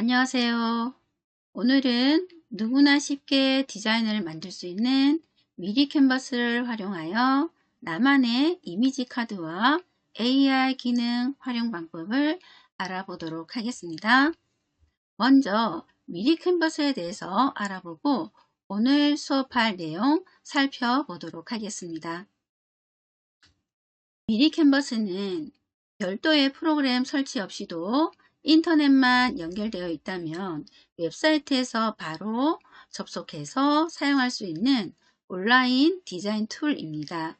안녕하세요. 오늘은 누구나 쉽게 디자인을 만들 수 있는 미리 캔버스를 활용하여 나만의 이미지 카드와 AI 기능 활용 방법을 알아보도록 하겠습니다. 먼저 미리 캔버스에 대해서 알아보고 오늘 수업할 내용 살펴보도록 하겠습니다. 미리 캔버스는 별도의 프로그램 설치 없이도 인터넷만 연결되어 있다면 웹사이트에서 바로 접속해서 사용할 수 있는 온라인 디자인 툴입니다.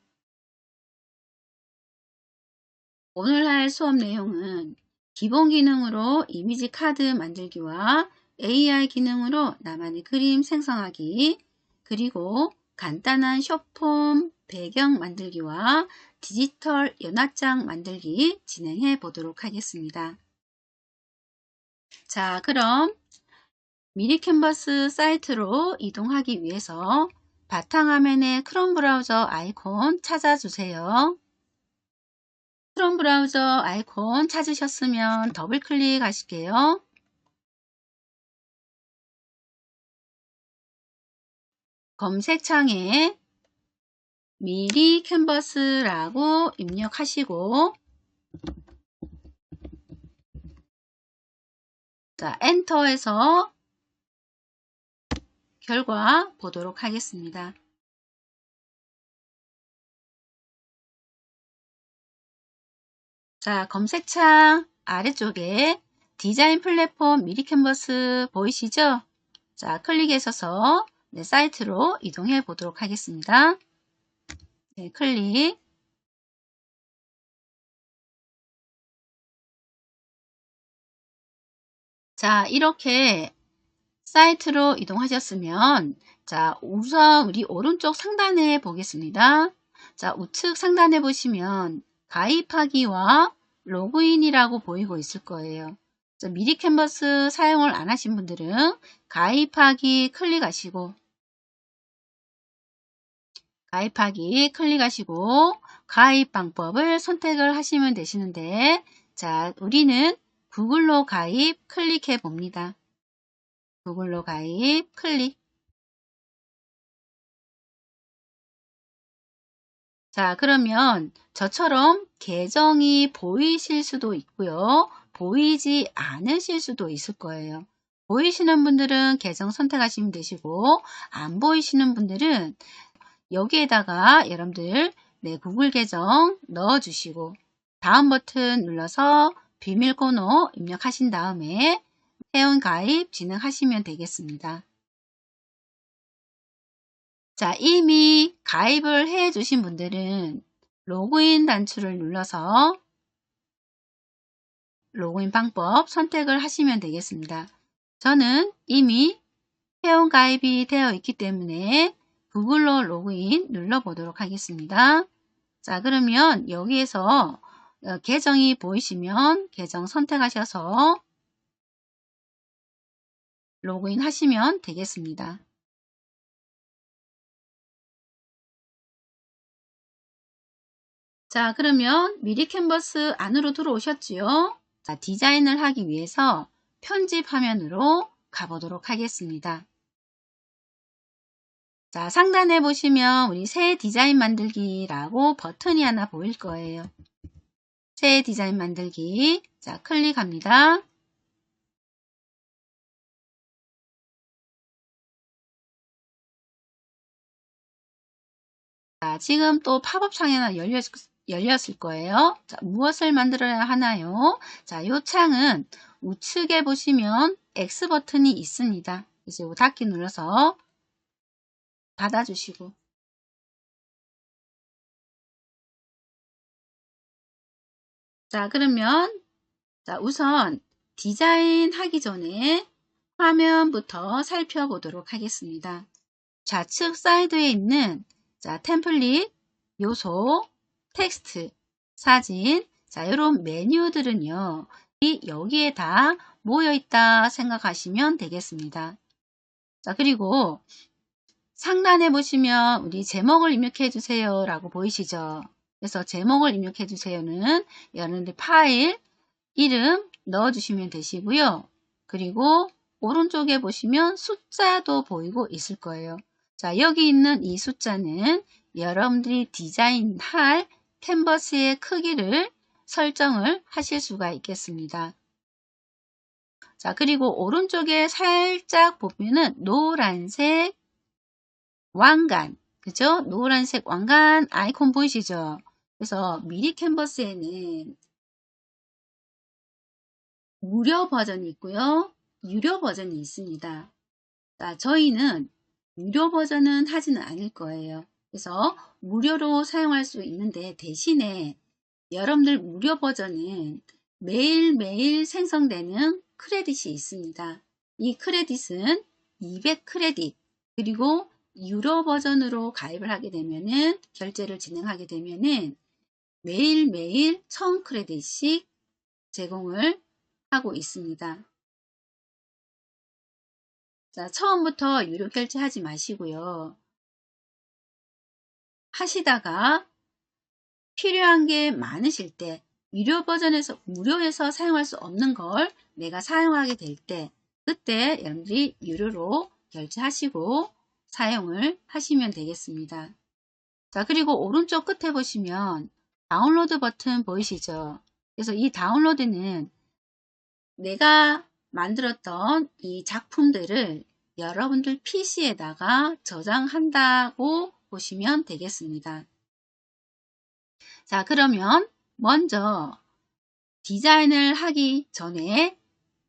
오늘 할 수업 내용은 기본 기능으로 이미지 카드 만들기와 AI 기능으로 나만의 그림 생성하기, 그리고 간단한 숏폼 배경 만들기와 디지털 연합장 만들기 진행해 보도록 하겠습니다. 자, 그럼 미리 캔버스 사이트로 이동하기 위해서 바탕화면에 크롬 브라우저 아이콘 찾아주세요. 크롬 브라우저 아이콘 찾으셨으면 더블 클릭하실게요. 검색창에 미리 캔버스라고 입력하시고 자, 엔터해서 결과 보도록 하겠습니다. 자, 검색창 아래쪽에 디자인 플랫폼 미리 캔버스 보이시죠? 자, 클릭하셔서 사이트로 이동해 보도록 하겠습니다. 네, 클릭. 자, 이렇게 사이트로 이동하셨으면 자, 우선 우리 오른쪽 상단에 보겠습니다. 자, 우측 상단에 보시면 가입하기와 로그인이라고 보이고 있을 거예요. 자, 미리 캔버스 사용을 안 하신 분들은 가입하기 클릭하시고 가입 방법을 선택을 하시면 되시는데 자, 우리는 구글로 가입 클릭해 봅니다. 구글로 가입 클릭. 자, 그러면 저처럼 계정이 보이실 수도 있고요. 보이지 않으실 수도 있을 거예요. 보이시는 분들은 계정 선택하시면 되시고 안 보이시는 분들은 여기에다가 여러분들 구글 계정 넣어주시고 다음 버튼 눌러서 비밀번호 입력하신 다음에 회원 가입 진행하시면 되겠습니다. 자, 이미 가입을 해 주신 분들은 로그인 단추를 눌러서 로그인 방법 선택을 하시면 되겠습니다. 저는 이미 회원 가입이 되어 있기 때문에 구글로 로그인 눌러보도록 하겠습니다. 자, 그러면 여기에서 계정이 보이시면 계정 선택하셔서 로그인 하시면 되겠습니다. 자, 그러면 미리 캔버스 안으로 들어오셨지요? 자, 디자인을 하기 위해서 편집 화면으로 가보도록 하겠습니다. 자, 상단에 보시면 우리 새 디자인 만들기라고 버튼이 하나 보일 거예요. 새 디자인 만들기. 자, 클릭합니다. 자, 지금 또 팝업 창이 하나 열렸을 거예요. 자, 무엇을 만들어야 하나요? 자, 이 창은 우측에 보시면 X 버튼이 있습니다. 그래서 이거 닫기 눌러서 닫아주시고 자, 그러면 자, 우선 디자인 하기 전에 화면부터 살펴보도록 하겠습니다. 좌측 사이드에 있는 자, 템플릿, 요소, 텍스트, 사진, 자, 이런 메뉴들은요, 여기에 다 모여있다 생각하시면 되겠습니다. 자, 그리고 상단에 보시면 우리 제목을 입력해 주세요 라고 보이시죠? 그래서 제목을 입력해 주세요는 여러분들 파일 이름 넣어주시면 되시고요. 그리고 오른쪽에 보시면 숫자도 보이고 있을 거예요. 자, 여기 있는 이 숫자는 여러분들이 디자인할 캔버스의 크기를 설정을 하실 수가 있겠습니다. 자, 그리고 오른쪽에 살짝 보면은 노란색 왕관, 그죠? 노란색 왕관 아이콘 보이시죠? 그래서 미리 캔버스에는 무료 버전이 있고요. 유료 버전이 있습니다. 자, 저희는 무료 버전은 하지는 않을 거예요. 그래서 무료로 사용할 수 있는데 대신에 여러분들 무료 버전은 매일매일 생성되는 크레딧이 있습니다. 이 크레딧은 200 크레딧, 그리고 유료 버전으로 가입을 하게 되면은, 결제를 진행하게 되면은 매일매일 1000 크레딧씩 제공을 하고 있습니다. 자, 처음부터 유료 결제하지 마시고요. 하시다가 필요한 게 많으실 때, 유료 버전에서 무료에서 사용할 수 없는 걸 내가 사용하게 될 때, 그때 여러분들이 유료로 결제하시고 사용을 하시면 되겠습니다. 자, 그리고 오른쪽 끝에 보시면 다운로드 버튼 보이시죠? 그래서 이 다운로드는 내가 만들었던 이 작품들을 여러분들 PC에다가 저장한다고 보시면 되겠습니다. 자, 그러면 먼저 디자인을 하기 전에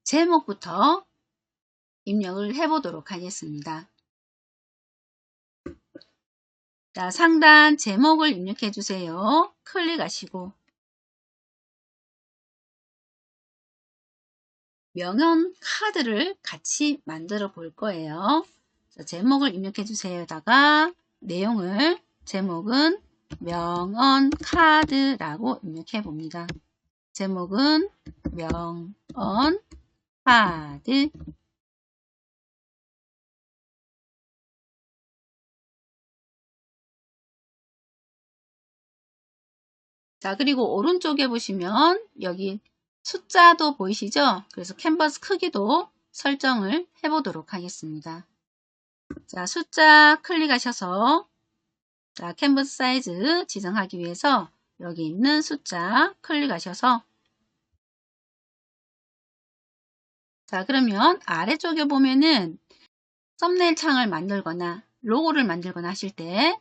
제목부터 입력을 해 보도록 하겠습니다. 자, 상단 제목을 입력해 주세요. 클릭하시고 명언 카드를 같이 만들어 볼 거예요. 자, 제목을 입력해 주세요다가 내용을, 제목은 명언 카드라고 입력해 봅니다. 제목은 명언 카드. 자, 그리고 오른쪽에 보시면 여기 숫자도 보이시죠? 그래서 캔버스 크기도 설정을 해 보도록 하겠습니다. 자, 숫자 클릭하셔서, 자, 캔버스 사이즈 지정하기 위해서 여기 있는 숫자 클릭하셔서, 자, 그러면 아래쪽에 보면은 썸네일 창을 만들거나 로고를 만들거나 하실 때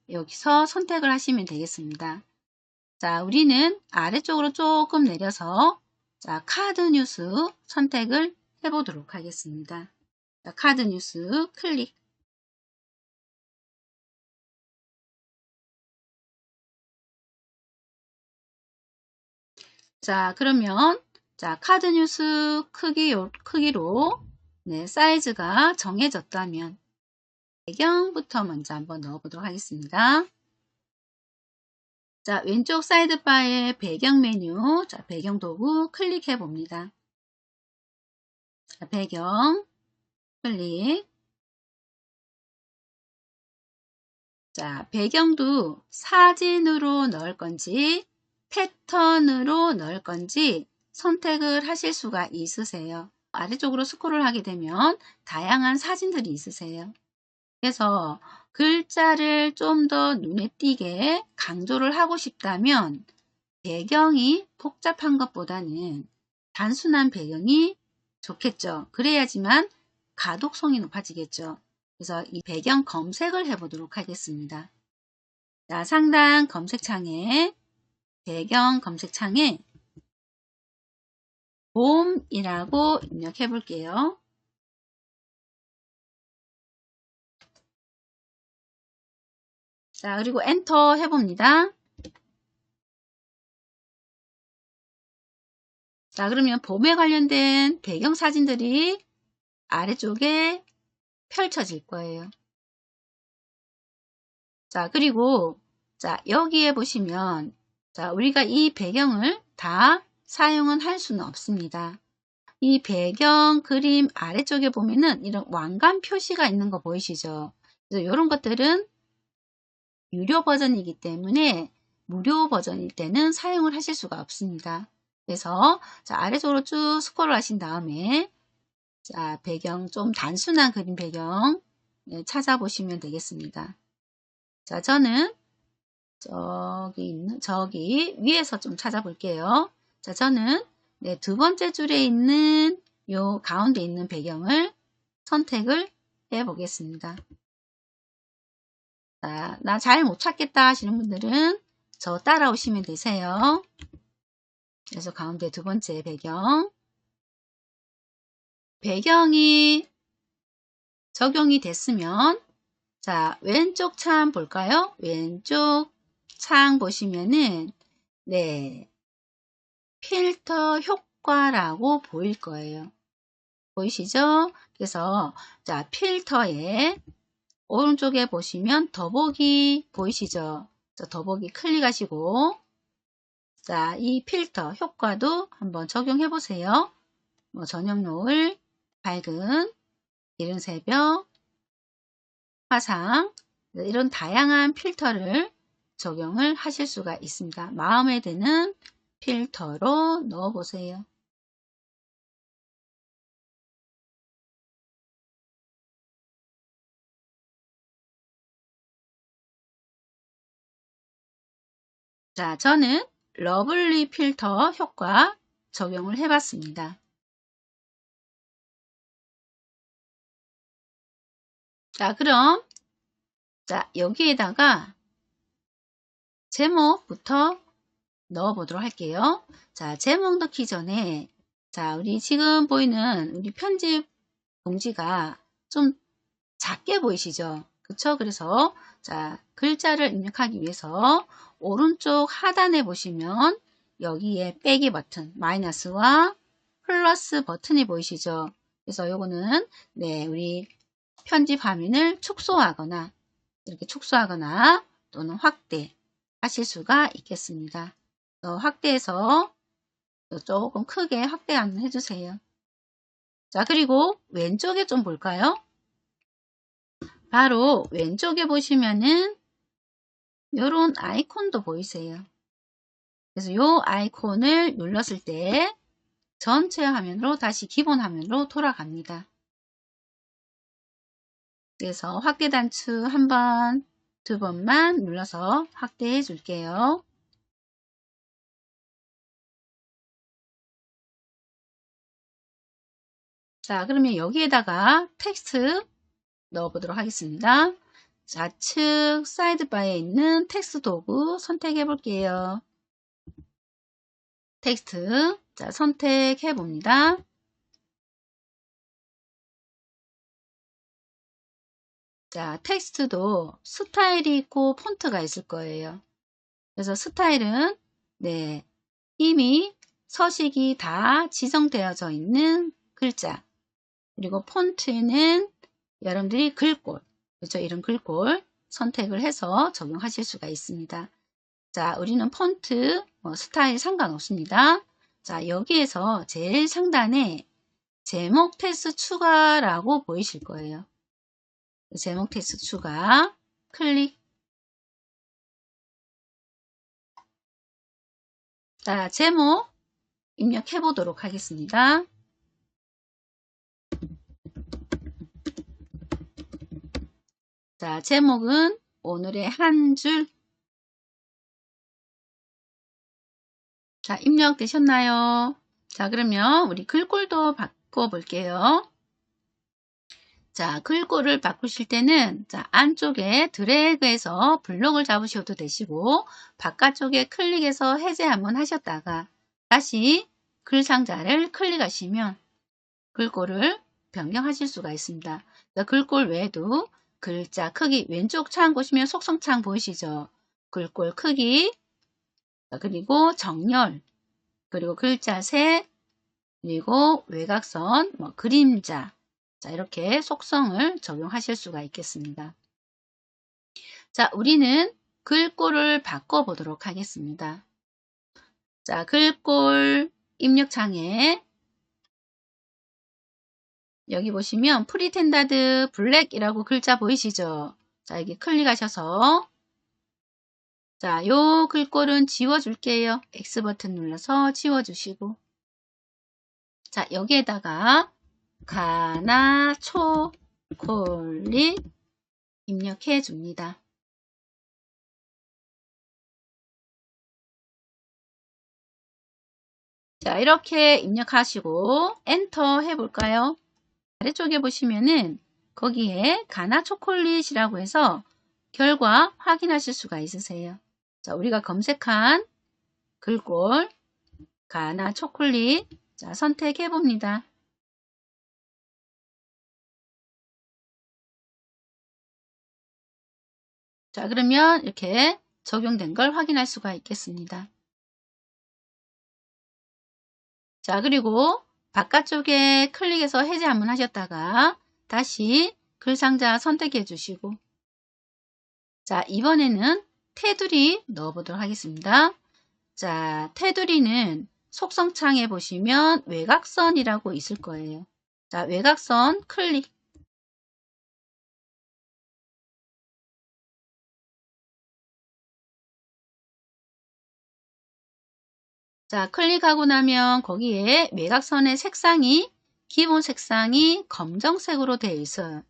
여기서 선택을 하시면 되겠습니다. 자, 우리는 아래쪽으로 조금 내려서, 자, 카드 뉴스 선택을 해 보도록 하겠습니다. 자, 카드 뉴스 클릭. 자, 그러면 자, 카드 뉴스 크기로 네, 사이즈가 정해졌다면 배경부터 먼저 한번 넣어 보도록 하겠습니다. 자, 왼쪽 사이드바의 배경 메뉴, 자, 배경 도구 클릭해 봅니다. 자, 배경 클릭. 자, 배경도 사진으로 넣을 건지 패턴으로 넣을 건지 선택을 하실 수가 있으세요. 아래쪽으로 스크롤 하게 되면 다양한 사진들이 있으세요. 그래서 글자를 좀 더 눈에 띄게 강조를 하고 싶다면 배경이 복잡한 것보다는 단순한 배경이 좋겠죠. 그래야지만 가독성이 높아지겠죠. 그래서 이 배경 검색을 해보도록 하겠습니다. 자, 상단 검색창에, 배경 검색창에 봄이라고 입력해 볼게요. 자, 그리고 엔터 해봅니다. 자, 그러면 봄에 관련된 배경 사진들이 아래쪽에 펼쳐질 거예요. 자, 그리고 자, 여기에 보시면, 자, 우리가 이 배경을 다 사용은 할 수는 없습니다. 이 배경 그림 아래쪽에 보면은 이런 왕관 표시가 있는 거 보이시죠? 그래서 이런 것들은 유료 버전이기 때문에 무료 버전일 때는 사용을 하실 수가 없습니다. 그래서 자, 아래쪽으로 쭉 스크롤 하신 다음에 자, 배경 좀 단순한 그림 배경 네, 찾아보시면 되겠습니다. 자, 저는 저기 위에서 좀 찾아볼게요. 자, 저는 네, 두 번째 줄에 있는 요 가운데 있는 배경을 선택을 해 보겠습니다. 자, 나 잘 못 찾겠다 하시는 분들은 저 따라오시면 되세요. 그래서 가운데 두 번째 배경이 적용이 됐으면 자, 왼쪽 창 볼까요? 왼쪽 창 보시면은 네, 필터 효과라고 보일 거예요. 보이시죠? 그래서 자, 필터에 오른쪽에 보시면 더보기 보이시죠? 자, 더보기 클릭하시고 자, 이 필터 효과도 한번 적용해 보세요. 뭐 저녁 노을, 밝은, 이른 새벽, 화상 이런 다양한 필터를 적용을 하실 수가 있습니다. 마음에 드는 필터로 넣어 보세요. 자, 저는 러블리 필터 효과 적용을 해 봤습니다. 자, 그럼 자, 여기에다가 제목부터 넣어 보도록 할게요. 자, 제목 넣기 전에 자, 우리 지금 보이는 우리 편집 봉지가 좀 작게 보이시죠? 그쵸? 그래서 자, 글자를 입력하기 위해서 오른쪽 하단에 보시면 여기에 빼기 버튼, 마이너스와 플러스 버튼이 보이시죠? 그래서 요거는 네, 우리 편집 화면을 축소하거나 이렇게 축소하거나 또는 확대 하실 수가 있겠습니다. 확대해서 조금 크게 확대 한번 해주세요. 자, 그리고 왼쪽에 좀 볼까요? 바로 왼쪽에 보시면은 이런 아이콘도 보이세요. 그래서 이 아이콘을 눌렀을 때 전체 화면으로 다시 기본 화면으로 돌아갑니다. 그래서 확대 단추 한 번, 두 번만 눌러서 확대해 줄게요. 자, 그러면 여기에다가 텍스트 넣어보도록 하겠습니다. 좌측 사이드바에 있는 텍스트 도구 선택해 볼게요. 텍스트 자 선택해 봅니다. 자, 텍스트도 스타일이 있고 폰트가 있을 거예요. 그래서 스타일은 네, 이미 서식이 다 지정되어져 있는 글자. 그리고 폰트는 여러분들이 글꼴, 그렇죠? 이런 글꼴 선택을 해서 적용하실 수가 있습니다. 자, 우리는 폰트, 스타일 상관없습니다. 자, 여기에서 제일 상단에 제목 텍스트 추가라고 보이실 거예요. 제목 텍스트 추가 클릭. 자, 제목 입력해 보도록 하겠습니다. 자, 제목은 오늘의 한 줄. 자, 입력되셨나요? 자, 그러면 우리 글꼴도 바꿔 볼게요. 자, 글꼴을 바꾸실 때는 자, 안쪽에 드래그해서 블록을 잡으셔도 되시고 바깥쪽에 클릭해서 해제 한번 하셨다가 다시 글 상자를 클릭하시면 글꼴을 변경하실 수가 있습니다. 글꼴 외에도 글자 크기 왼쪽 창 보시면 속성창 보이시죠? 글꼴 크기 그리고 정렬 그리고 글자 색 그리고 외곽선 그림자 자, 이렇게 속성을 적용하실 수가 있겠습니다. 자, 우리는 글꼴을 바꿔보도록 하겠습니다. 자, 글꼴 입력창에 여기 보시면 프리텐다드 블랙이라고 글자 보이시죠? 자, 여기 클릭하셔서 자, 요 글꼴은 지워줄게요. X 버튼 눌러서 지워주시고 자, 여기에다가 가나 초콜릿 입력해 줍니다. 자, 이렇게 입력하시고 엔터 해볼까요? 아래쪽에 보시면은 거기에 가나 초콜릿이라고 해서 결과 확인하실 수가 있으세요. 자, 우리가 검색한 글꼴 가나 초콜릿, 자, 선택해 봅니다. 자, 그러면 이렇게 적용된 걸 확인할 수가 있겠습니다. 자, 그리고 바깥쪽에 클릭해서 해제 한번 하셨다가 다시 글상자 선택해 주시고, 자, 이번에는 테두리 넣어 보도록 하겠습니다. 자, 테두리는 속성창에 보시면 외곽선이라고 있을 거예요. 자, 외곽선 클릭. 자, 클릭하고 나면 거기에 외곽선의 색상이 기본 색상이 검정색으로 되어 있어요.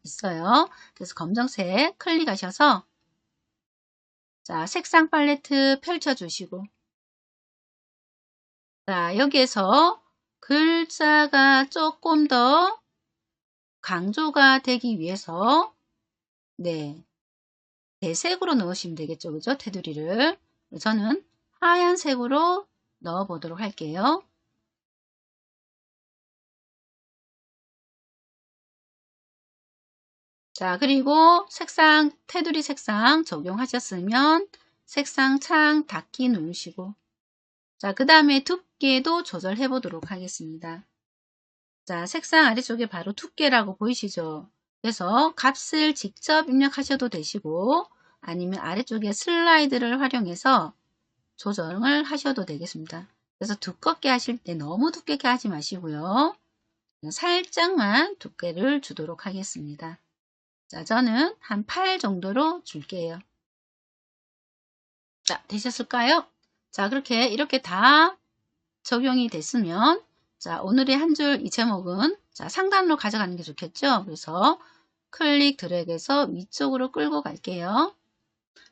그래서 검정색 클릭하셔서 자, 색상 팔레트 펼쳐주시고, 자, 여기에서 글자가 조금 더 강조가 되기 위해서 네, 배색으로 넣으시면 되겠죠. 그죠? 테두리를. 저는 하얀색으로 넣어 보도록 할게요. 자, 그리고 색상, 테두리 색상 적용하셨으면 색상 창 닫기 누르시고, 자, 그 다음에 두께도 조절해 보도록 하겠습니다. 자, 색상 아래쪽에 바로 두께라고 보이시죠? 그래서 값을 직접 입력하셔도 되시고, 아니면 아래쪽에 슬라이드를 활용해서 조정을 하셔도 되겠습니다. 그래서 두껍게 하실 때 너무 두껍게 하지 마시고요. 살짝만 두께를 주도록 하겠습니다. 자, 저는 한 8 정도로 줄게요. 자, 되셨을까요? 자, 이렇게 다 적용이 됐으면, 자, 오늘의 한 줄 이 제목은, 자, 상단으로 가져가는 게 좋겠죠? 그래서 클릭 드래그해서 위쪽으로 끌고 갈게요.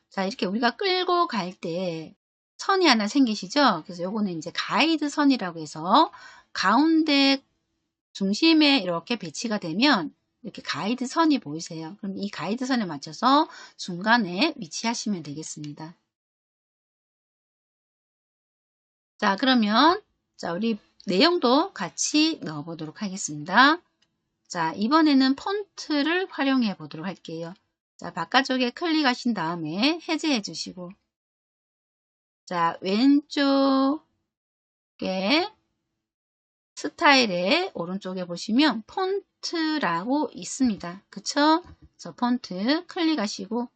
자, 이렇게 우리가 끌고 갈 때 선이 하나 생기시죠? 그래서 요거는 이제 가이드 선이라고 해서 가운데 중심에 이렇게 배치가 되면 이렇게 가이드 선이 보이세요. 그럼 이 가이드 선에 맞춰서 중간에 위치하시면 되겠습니다. 자, 그러면 자, 우리 내용도 같이 넣어 보도록 하겠습니다. 자, 이번에는 폰트를 활용해 보도록 할게요. 자, 바깥쪽에 클릭하신 다음에 해제해 주시고, 자, 왼쪽에 스타일의 오른쪽에 보시면 폰트라고 있습니다. 그쵸? 그래서 폰트 클릭하시고,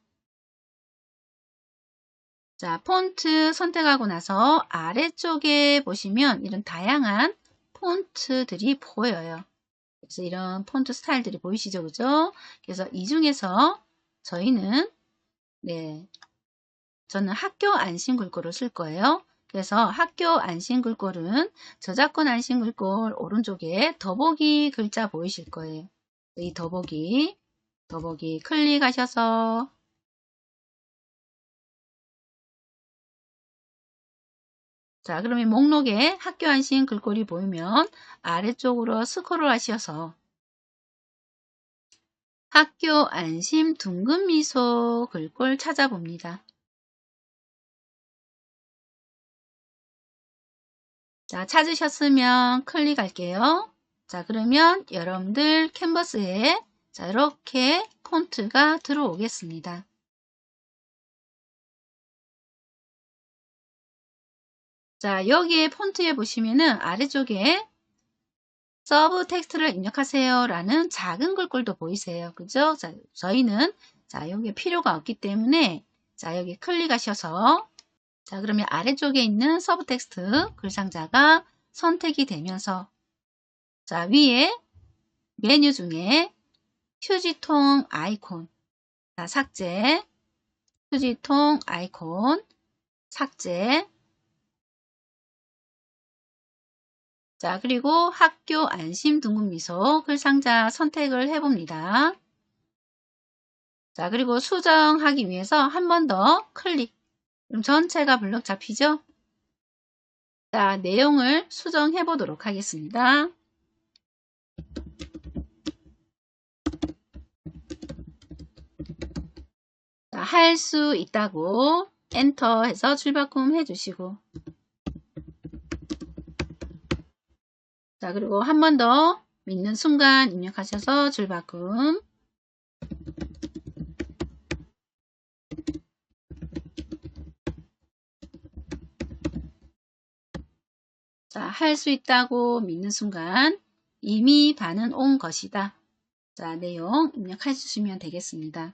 자, 폰트 선택하고 나서 아래쪽에 보시면 이런 다양한 폰트들이 보여요. 그래서 이런 폰트 스타일들이 보이시죠? 그죠? 그래서 이 중에서 저희는, 네, 저는 학교 안심 글꼴을 쓸 거예요. 그래서 학교 안심 글꼴은 저작권 안심 글꼴 오른쪽에 더보기 글자 보이실 거예요. 이 더보기 클릭하셔서 자, 그러면 목록에 학교 안심 글꼴이 보이면 아래쪽으로 스크롤 하셔서 학교 안심 둥근 미소 글꼴 찾아봅니다. 자, 찾으셨으면 클릭할게요. 자, 그러면 여러분들 캔버스에 자, 이렇게 폰트가 들어오겠습니다. 자, 여기에 폰트에 보시면은 아래쪽에 서브 텍스트를 입력하세요 라는 작은 글꼴도 보이세요. 그죠? 자, 저희는 자, 여기 필요가 없기 때문에 자, 여기 클릭하셔서 자, 그러면 아래쪽에 있는 서브 텍스트 글상자가 선택이 되면서 자, 위에 메뉴 중에 휴지통 아이콘 자, 삭제 휴지통 아이콘 삭제 자, 그리고 학교 안심 등급미소 글상자 선택을 해봅니다. 자, 그리고 수정하기 위해서 한 번 더 클릭. 그럼 전체가 블럭 잡히죠? 자, 내용을 수정해 보도록 하겠습니다. 할 수 있다고 엔터 해서 줄바꿈 해주시고, 자, 그리고 한 번 더 믿는 순간 입력하셔서 줄바꿈. 자, 할 수 있다고 믿는 순간 이미 반은 온 것이다. 자, 내용 입력해 주시면 되겠습니다.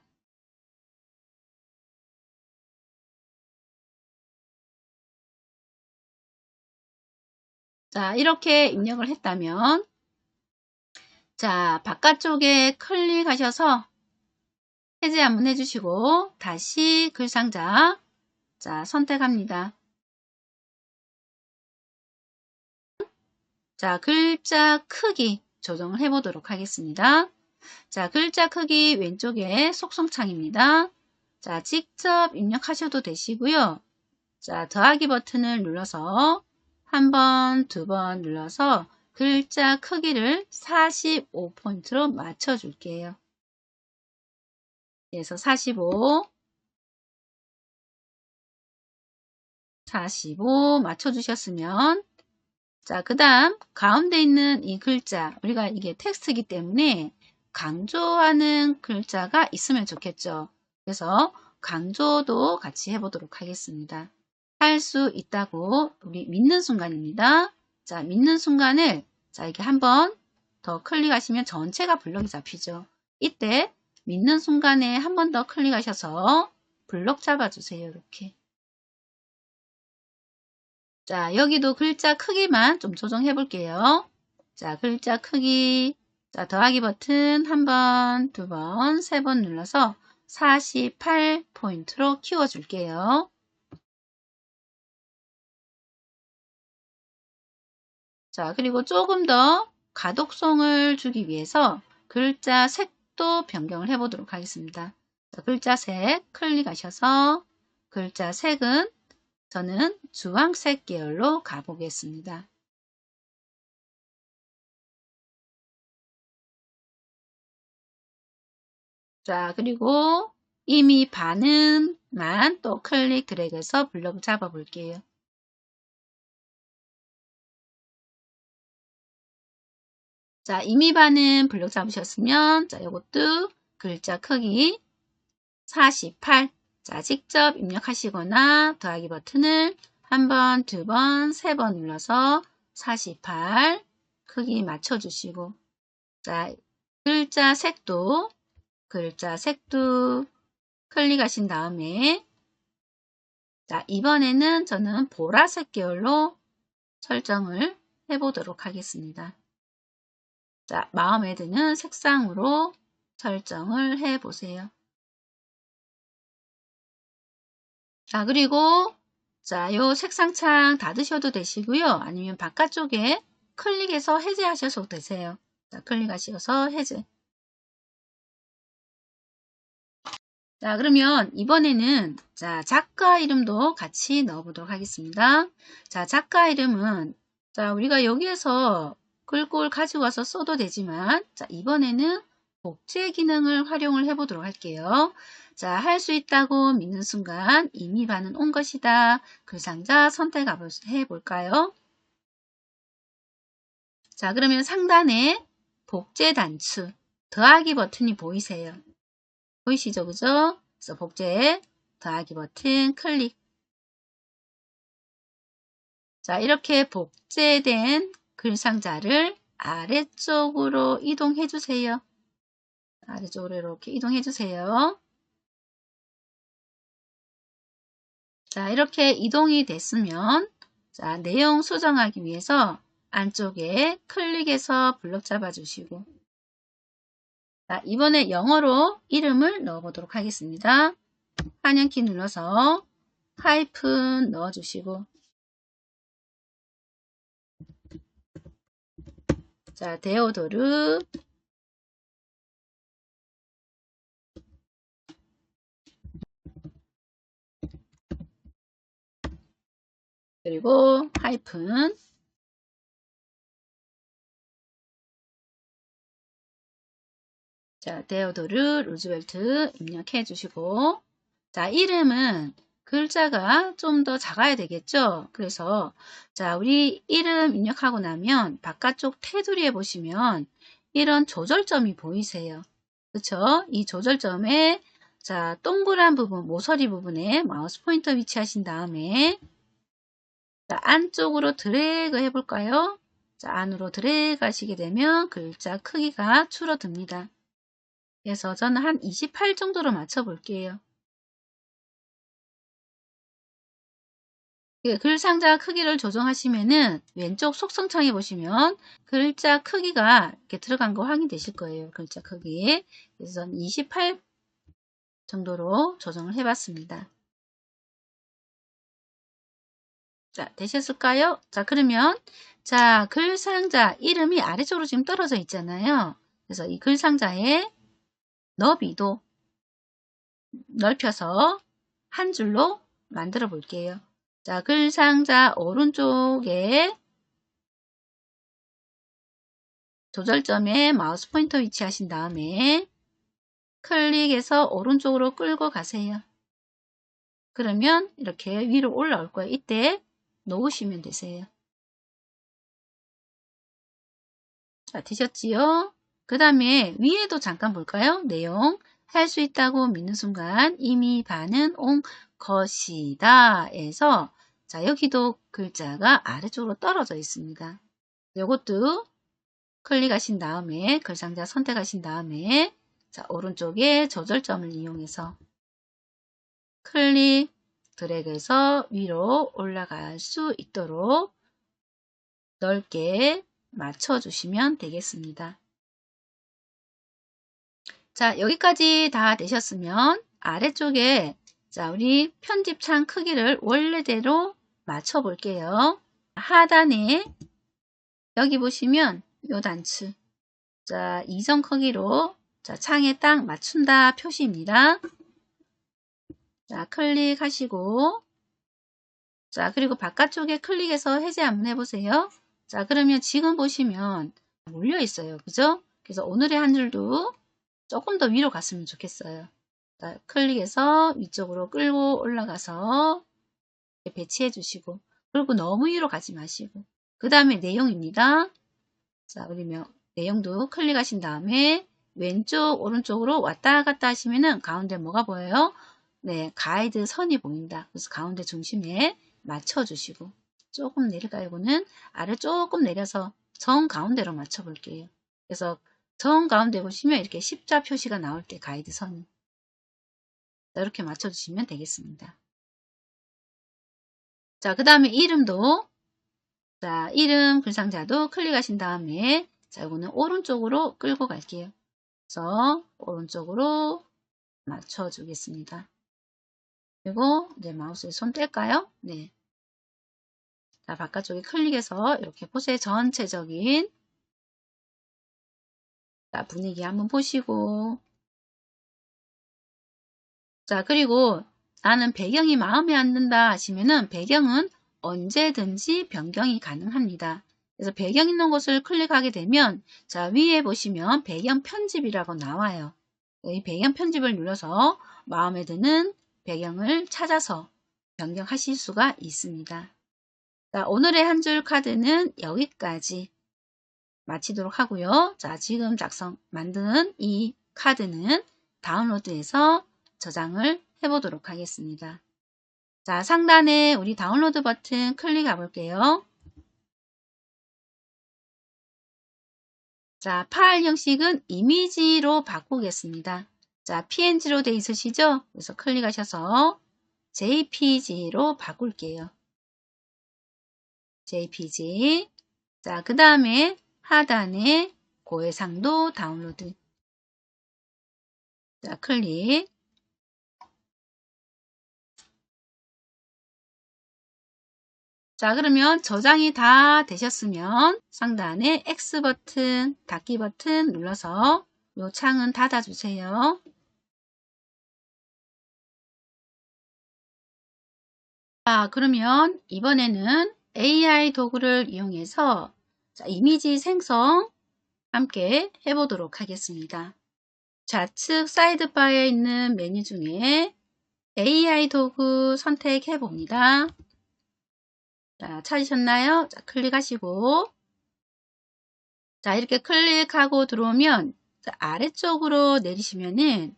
자, 이렇게 입력을 했다면, 자, 바깥쪽에 클릭하셔서 해제 한번 해주시고 다시 글상자, 자, 선택합니다. 자, 글자 크기 조정을 해보도록 하겠습니다. 자, 글자 크기 왼쪽에 속성창입니다. 자, 직접 입력하셔도 되시고요. 자, 더하기 버튼을 눌러서 한 번, 두 번 눌러서 글자 크기를 45포인트로 맞춰줄게요. 그래서 45, 45 맞춰주셨으면, 자, 그 다음 가운데 있는 이 글자, 우리가 이게 텍스트이기 때문에 강조하는 글자가 있으면 좋겠죠. 그래서 강조도 같이 해보도록 하겠습니다. 할 수 있다고 우리 믿는 순간입니다. 자, 믿는 순간을, 자, 이렇게 한번 더 클릭하시면 전체가 블럭이 잡히죠. 이때 믿는 순간에 한 번 더 클릭하셔서 블럭 잡아주세요. 이렇게. 자, 여기도 글자 크기만 좀 조정해 볼게요. 자, 글자 크기. 자, 더하기 버튼 한 번, 두 번, 세 번 눌러서 48포인트로 키워줄게요. 자, 그리고 조금 더 가독성을 주기 위해서 글자 색도 변경을 해보도록 하겠습니다. 자, 글자 색 클릭하셔서 글자 색은 저는 주황색 계열로 가보겠습니다. 자, 그리고 이미 반은만 또 클릭 드래그해서 블럭 잡아 볼게요. 자, 이미 반은 블럭 잡으셨으면, 자, 요것도 글자 크기 48. 자, 직접 입력하시거나 더하기 버튼을 한 번, 두 번, 세 번 눌러서 48 크기 맞춰주시고, 자, 글자 색도 클릭하신 다음에, 자, 이번에는 저는 보라색 계열로 설정을 해보도록 하겠습니다. 자, 마음에 드는 색상으로 설정을 해보세요. 자, 그리고 자, 요 색상창 닫으셔도 되시고요. 아니면 바깥쪽에 클릭해서 해제하셔도 되세요. 자, 클릭하셔서 해제. 자, 그러면 이번에는 자, 작가 이름도 같이 넣어 보도록 하겠습니다. 자, 작가 이름은 자, 우리가 여기에서 글꼴 가지고 와서 써도 되지만 자, 이번에는 복제 기능을 활용을 해 보도록 할게요. 자, 할 수 있다고 믿는 순간 이미 반은 온 것이다. 글상자 선택해 볼까요? 자, 그러면 상단에 복제 단추 더하기 버튼이 보이세요? 보이시죠? 그죠? 그래서 복제 더하기 버튼 클릭. 자, 이렇게 복제된 글상자를 아래쪽으로 이동해 주세요. 아래쪽으로 이렇게 이동해 주세요. 자, 이렇게 이동이 됐으면 자, 내용 수정하기 위해서 안쪽에 클릭해서 블럭 잡아 주시고, 자, 이번에 영어로 이름을 넣어 보도록 하겠습니다. 한영키 눌러서 하이픈 넣어 주시고, 자, 데오도르. 그리고 하이픈. 자, 데오도르 루즈벨트 입력해 주시고, 자, 이름은 글자가 좀 더 작아야 되겠죠? 그래서, 자, 우리 이름 입력하고 나면 바깥쪽 테두리에 보시면 이런 조절점이 보이세요. 그쵸? 이 조절점에, 자, 동그란 부분, 모서리 부분에 마우스 포인터 위치하신 다음에, 자, 안쪽으로 드래그 해볼까요? 자, 안으로 드래그 하시게 되면 글자 크기가 줄어듭니다. 그래서 저는 한 28 정도로 맞춰 볼게요. 글 상자 크기를 조정하시면은 왼쪽 속성창에 보시면 글자 크기가 이렇게 들어간 거 확인되실 거예요. 글자 크기. 그래서 저는 28 정도로 조정을 해봤습니다. 자, 되셨을까요? 자, 그러면 자, 글 상자 이름이 아래쪽으로 지금 떨어져 있잖아요. 그래서 이 글 상자의 너비도 넓혀서 한 줄로 만들어 볼게요. 자, 글 상자 오른쪽에 조절점에 마우스 포인터 위치하신 다음에 클릭해서 오른쪽으로 끌고 가세요. 그러면 이렇게 위로 올라올 거예요. 이때 놓으시면 되세요. 자, 되셨지요? 그 다음에 위에도 잠깐 볼까요? 내용. 할 수 있다고 믿는 순간 이미 반은 온 것이다. 에서 자, 여기도 글자가 아래쪽으로 떨어져 있습니다. 이것도 클릭하신 다음에 글상자 선택하신 다음에 자, 오른쪽에 조절점을 이용해서 클릭, 드래그해서 위로 올라갈 수 있도록 넓게 맞춰주시면 되겠습니다. 자, 여기까지 다 되셨으면 아래쪽에 자, 우리 편집창 크기를 원래대로 맞춰 볼게요. 하단에 여기 보시면 요 단추 자, 이전 크기로 자, 창에 딱 맞춘다 표시입니다. 자, 클릭하시고 자, 그리고 바깥쪽에 클릭해서 해제 한번 해보세요. 자, 그러면 지금 보시면 몰려 있어요. 그죠? 그래서 오늘의 한 줄도 조금 더 위로 갔으면 좋겠어요. 자, 클릭해서 위쪽으로 끌고 올라가서 배치해 주시고 그리고 너무 위로 가지 마시고 그 다음에 내용입니다. 자, 우리 내용도 클릭하신 다음에 왼쪽 오른쪽으로 왔다 갔다 하시면은 가운데 뭐가 보여요? 네, 가이드 선이 보인다. 그래서 가운데 중심에 맞춰 주시고 조금 내려가고는 아래 조금 내려서 정 가운데로 맞춰 볼게요. 그래서 정 가운데 보시면 이렇게 십자 표시가 나올 때 가이드 선이 이렇게 맞춰 주시면 되겠습니다. 자, 그 다음에 이름도 자, 이름 글상자도 클릭하신 다음에 자, 이거는 오른쪽으로 끌고 갈게요. 그래서 오른쪽으로 맞춰 주겠습니다. 그리고 이제 마우스에 손 뗄까요? 네. 자, 바깥쪽에 클릭해서 이렇게 보세요. 전체적인 자, 분위기 한번 보시고 자, 그리고 나는 배경이 마음에 안 든다 하시면은 배경은 언제든지 변경이 가능합니다. 그래서 배경 있는 곳을 클릭하게 되면 자, 위에 보시면 배경 편집이라고 나와요. 이 배경 편집을 눌러서 마음에 드는 배경을 찾아서 변경하실 수가 있습니다. 자, 오늘의 한 줄 카드는 여기까지 마치도록 하고요. 자, 지금 만든 이 카드는 다운로드해서 저장을 해보도록 하겠습니다. 자, 상단에 우리 다운로드 버튼 클릭해 볼게요. 자, 파일 형식은 이미지로 바꾸겠습니다. 자, PNG로 돼 있으시죠? 그래서 클릭하셔서 JPG로 바꿀게요. JPG. 자, 그 다음에 하단에 고해상도 다운로드. 자, 클릭. 자, 그러면 저장이 다 되셨으면 상단에 X 버튼, 닫기 버튼 눌러서 이 창은 닫아주세요. 자, 그러면 이번에는 AI 도구를 이용해서 이미지 생성 함께 해보도록 하겠습니다. 좌측 사이드바에 있는 메뉴 중에 AI 도구 선택해 봅니다. 자, 찾으셨나요? 자, 클릭하시고, 자, 이렇게 클릭하고 들어오면 아래쪽으로 내리시면은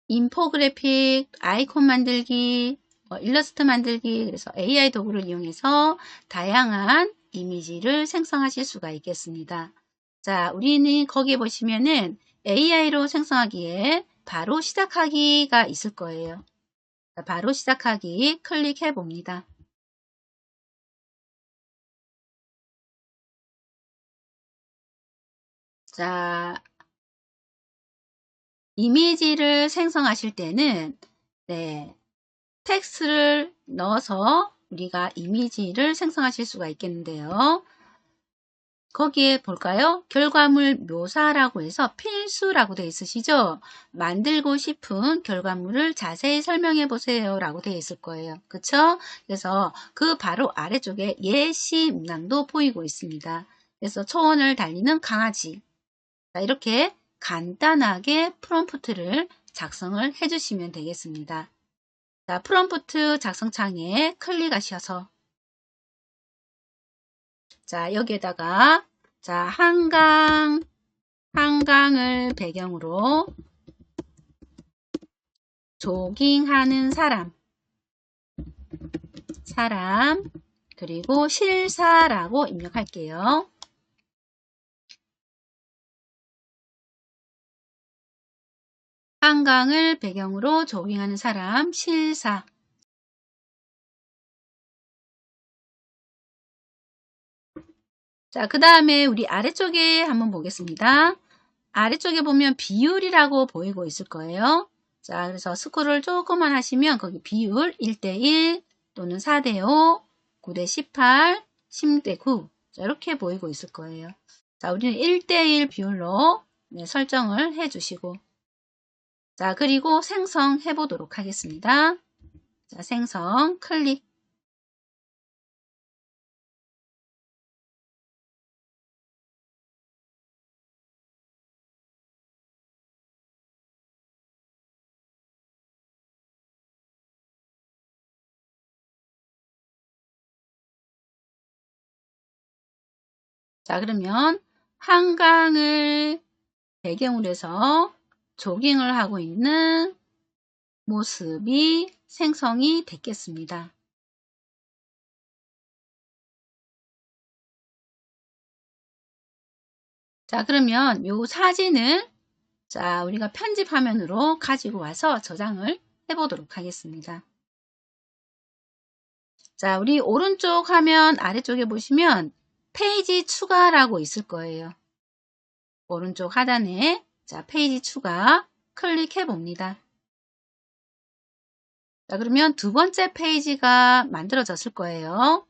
인포그래픽, 아이콘 만들기, 일러스트 만들기, 그래서 AI 도구를 이용해서 다양한 이미지를 생성하실 수가 있겠습니다. 자, 우리는 거기 보시면은 AI로 생성하기에 바로 시작하기가 있을 거예요. 자, 바로 시작하기 클릭해 봅니다. 자, 이미지를 생성하실 때는 텍스트를 넣어서 우리가 이미지를 생성하실 수가 있겠는데요. 거기에 볼까요? 결과물 묘사라고 해서 필수라고 되어 있으시죠? 만들고 싶은 결과물을 자세히 설명해 보세요 라고 되어 있을 거예요. 그쵸? 그래서 그 바로 아래쪽에 예시 문항도 보이고 있습니다. 그래서 초원을 달리는 강아지. 자, 이렇게 간단하게 프롬프트를 작성을 해주시면 되겠습니다. 자, 프롬프트 작성 창에 클릭하셔서 자, 여기에다가 자, 한강을 배경으로 조깅하는 사람 그리고 실사라고 입력할게요. 한강을 배경으로 조깅하는 사람 실사. 자, 그 다음에 우리 아래쪽에 한번 보겠습니다. 아래쪽에 보면 비율이라고 보이고 있을 거예요. 자, 그래서 스크롤 조금만 하시면 거기 비율 1대1 또는 4대5, 9대18, 10대9 자, 이렇게 보이고 있을 거예요. 자, 우리는 1대1 비율로 설정을 해주시고 자, 그리고 생성해 보도록 하겠습니다. 자, 생성 클릭. 자, 그러면 한강을 배경으로 해서 조깅을 하고 있는 모습이 생성이 됐겠습니다. 자, 그러면 요 사진을 자, 우리가 편집 화면으로 가지고 와서 저장을 해 보도록 하겠습니다. 자, 우리 오른쪽 화면 아래쪽에 보시면 페이지 추가라고 있을 거예요. 오른쪽 하단에 자, 페이지 추가 클릭해 봅니다. 자, 그러면 두 번째 페이지가 만들어졌을 거예요.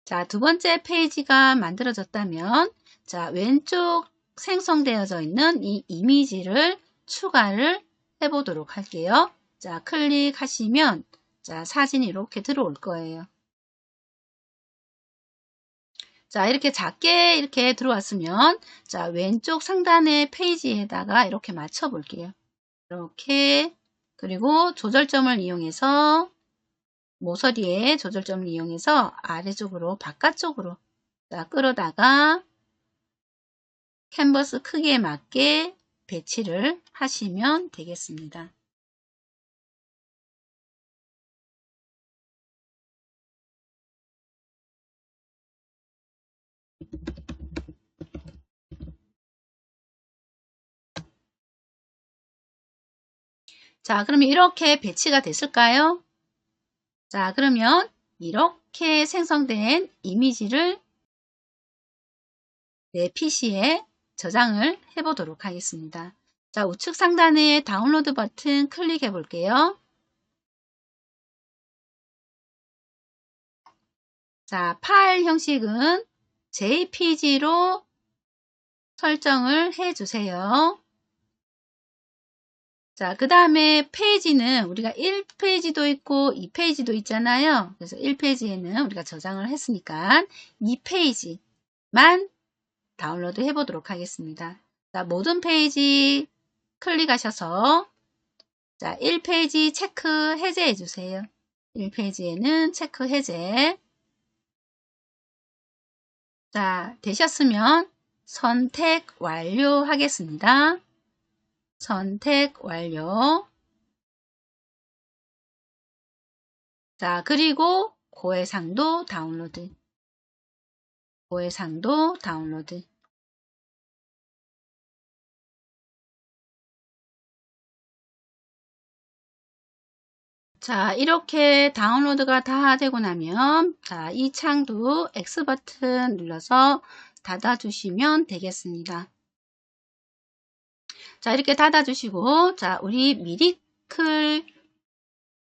자, 두 번째 페이지가 만들어졌다면 자, 왼쪽 생성되어져 있는 이 이미지를 추가를 해 보도록 할게요. 자, 클릭하시면 자, 사진이 이렇게 들어올 거예요. 자, 이렇게 작게 이렇게 들어왔으면 자, 왼쪽 상단의 페이지에다가 이렇게 맞춰 볼게요. 이렇게 그리고 조절점을 이용해서 모서리에 조절점을 이용해서 아래쪽으로 바깥쪽으로 자, 끌어다가 캔버스 크기에 맞게 배치를 하시면 되겠습니다. 자, 그러면 이렇게 배치가 됐을까요? 자, 그러면 이렇게 생성된 이미지를 내 PC에 저장을 해 보도록 하겠습니다. 자, 우측 상단에 다운로드 버튼 클릭해 볼게요. 자, 파일 형식은 JPG로 설정을 해 주세요. 자, 그 다음에 페이지는 우리가 1페이지도 있고 2페이지도 있잖아요. 그래서 1페이지에는 우리가 저장을 했으니까 2페이지만 다운로드 해보도록 하겠습니다. 자, 모든 페이지 클릭하셔서 자, 1페이지 체크 해제해 주세요. 1페이지에는 체크 해제. 자, 되셨으면 선택 완료하겠습니다. 선택 완료. 자, 그리고 고해상도 다운로드. 고해상도 다운로드. 자, 이렇게 다운로드가 다 되고 나면 자, 이 창도 X 버튼 눌러서 닫아주시면 되겠습니다. 자, 이렇게 닫아주시고 자, 우리 미리클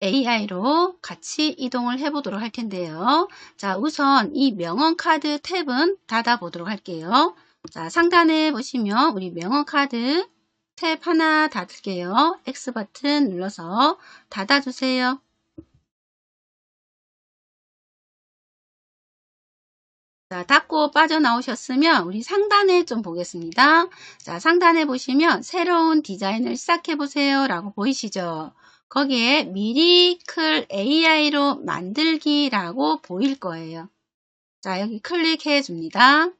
AI로 같이 이동을 해 보도록 할 텐데요. 자, 우선 이 명언 카드 탭은 닫아 보도록 할게요. 자, 상단에 보시면 우리 명언 카드 탭 하나 닫을게요. X 버튼 눌러서 닫아주세요. 자, 닫고 빠져나오셨으면 우리 상단에 좀 보겠습니다. 자, 상단에 보시면 새로운 디자인을 시작해 보세요 라고 보이시죠? 거기에 미리클 AI로 만들기라고 보일 거예요. 자, 여기 클릭해 줍니다.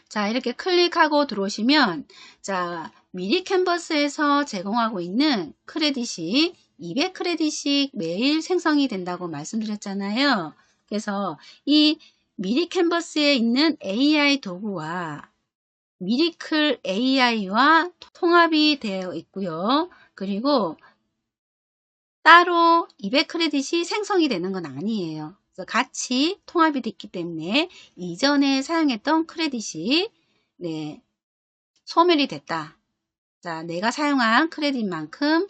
자, 이렇게 클릭하고 들어오시면 자, 미리 캔버스에서 제공하고 있는 크레딧이 200크레딧씩 매일 생성이 된다고 말씀드렸잖아요. 그래서 이 미리 캔버스에 있는 AI 도구와 미리클 AI와 통합이 되어 있고요. 그리고 따로 200크레딧이 생성이 되는 건 아니에요. 그래서 같이 통합이 됐기 때문에 이전에 사용했던 크레딧이 소멸이 됐다. 자, 내가 사용한 크레딧만큼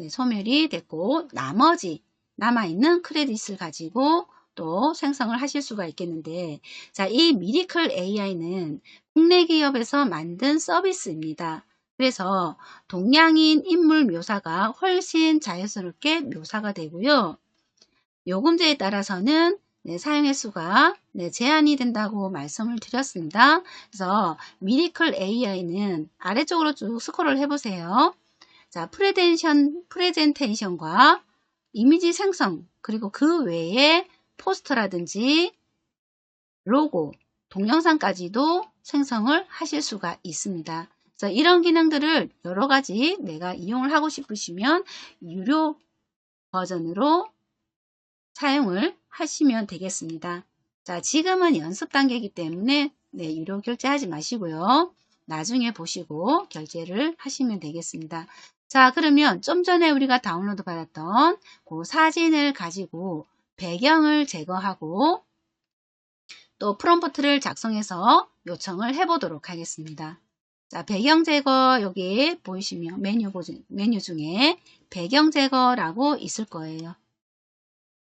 소멸이 됐고 나머지 남아있는 크레딧을 가지고 또 생성을 하실 수가 있겠는데 자, 이 미리클 AI는 국내 기업에서 만든 서비스입니다. 그래서 동양인 인물 묘사가 훨씬 자연스럽게 묘사가 되고요. 요금제에 따라서는 사용 횟수가 제한이 된다고 말씀을 드렸습니다. 그래서 미리클 AI는 아래쪽으로 쭉 스크롤 해보세요. 자, 프레젠테이션과 이미지 생성, 그리고 그 외에 포스터라든지 로고, 동영상까지도 생성을 하실 수가 있습니다. 그래서 이런 기능들을 여러 가지 내가 이용을 하고 싶으시면 유료 버전으로 사용을 하시면 되겠습니다. 자, 지금은 연습 단계이기 때문에 유료 결제하지 마시고요. 나중에 보시고 결제를 하시면 되겠습니다. 자, 그러면 좀 전에 우리가 다운로드 받았던 그 사진을 가지고 배경을 제거하고 또 프롬프트를 작성해서 요청을 해보도록 하겠습니다. 자, 배경 제거 여기 보이시면 메뉴 중에 배경 제거라고 있을 거예요.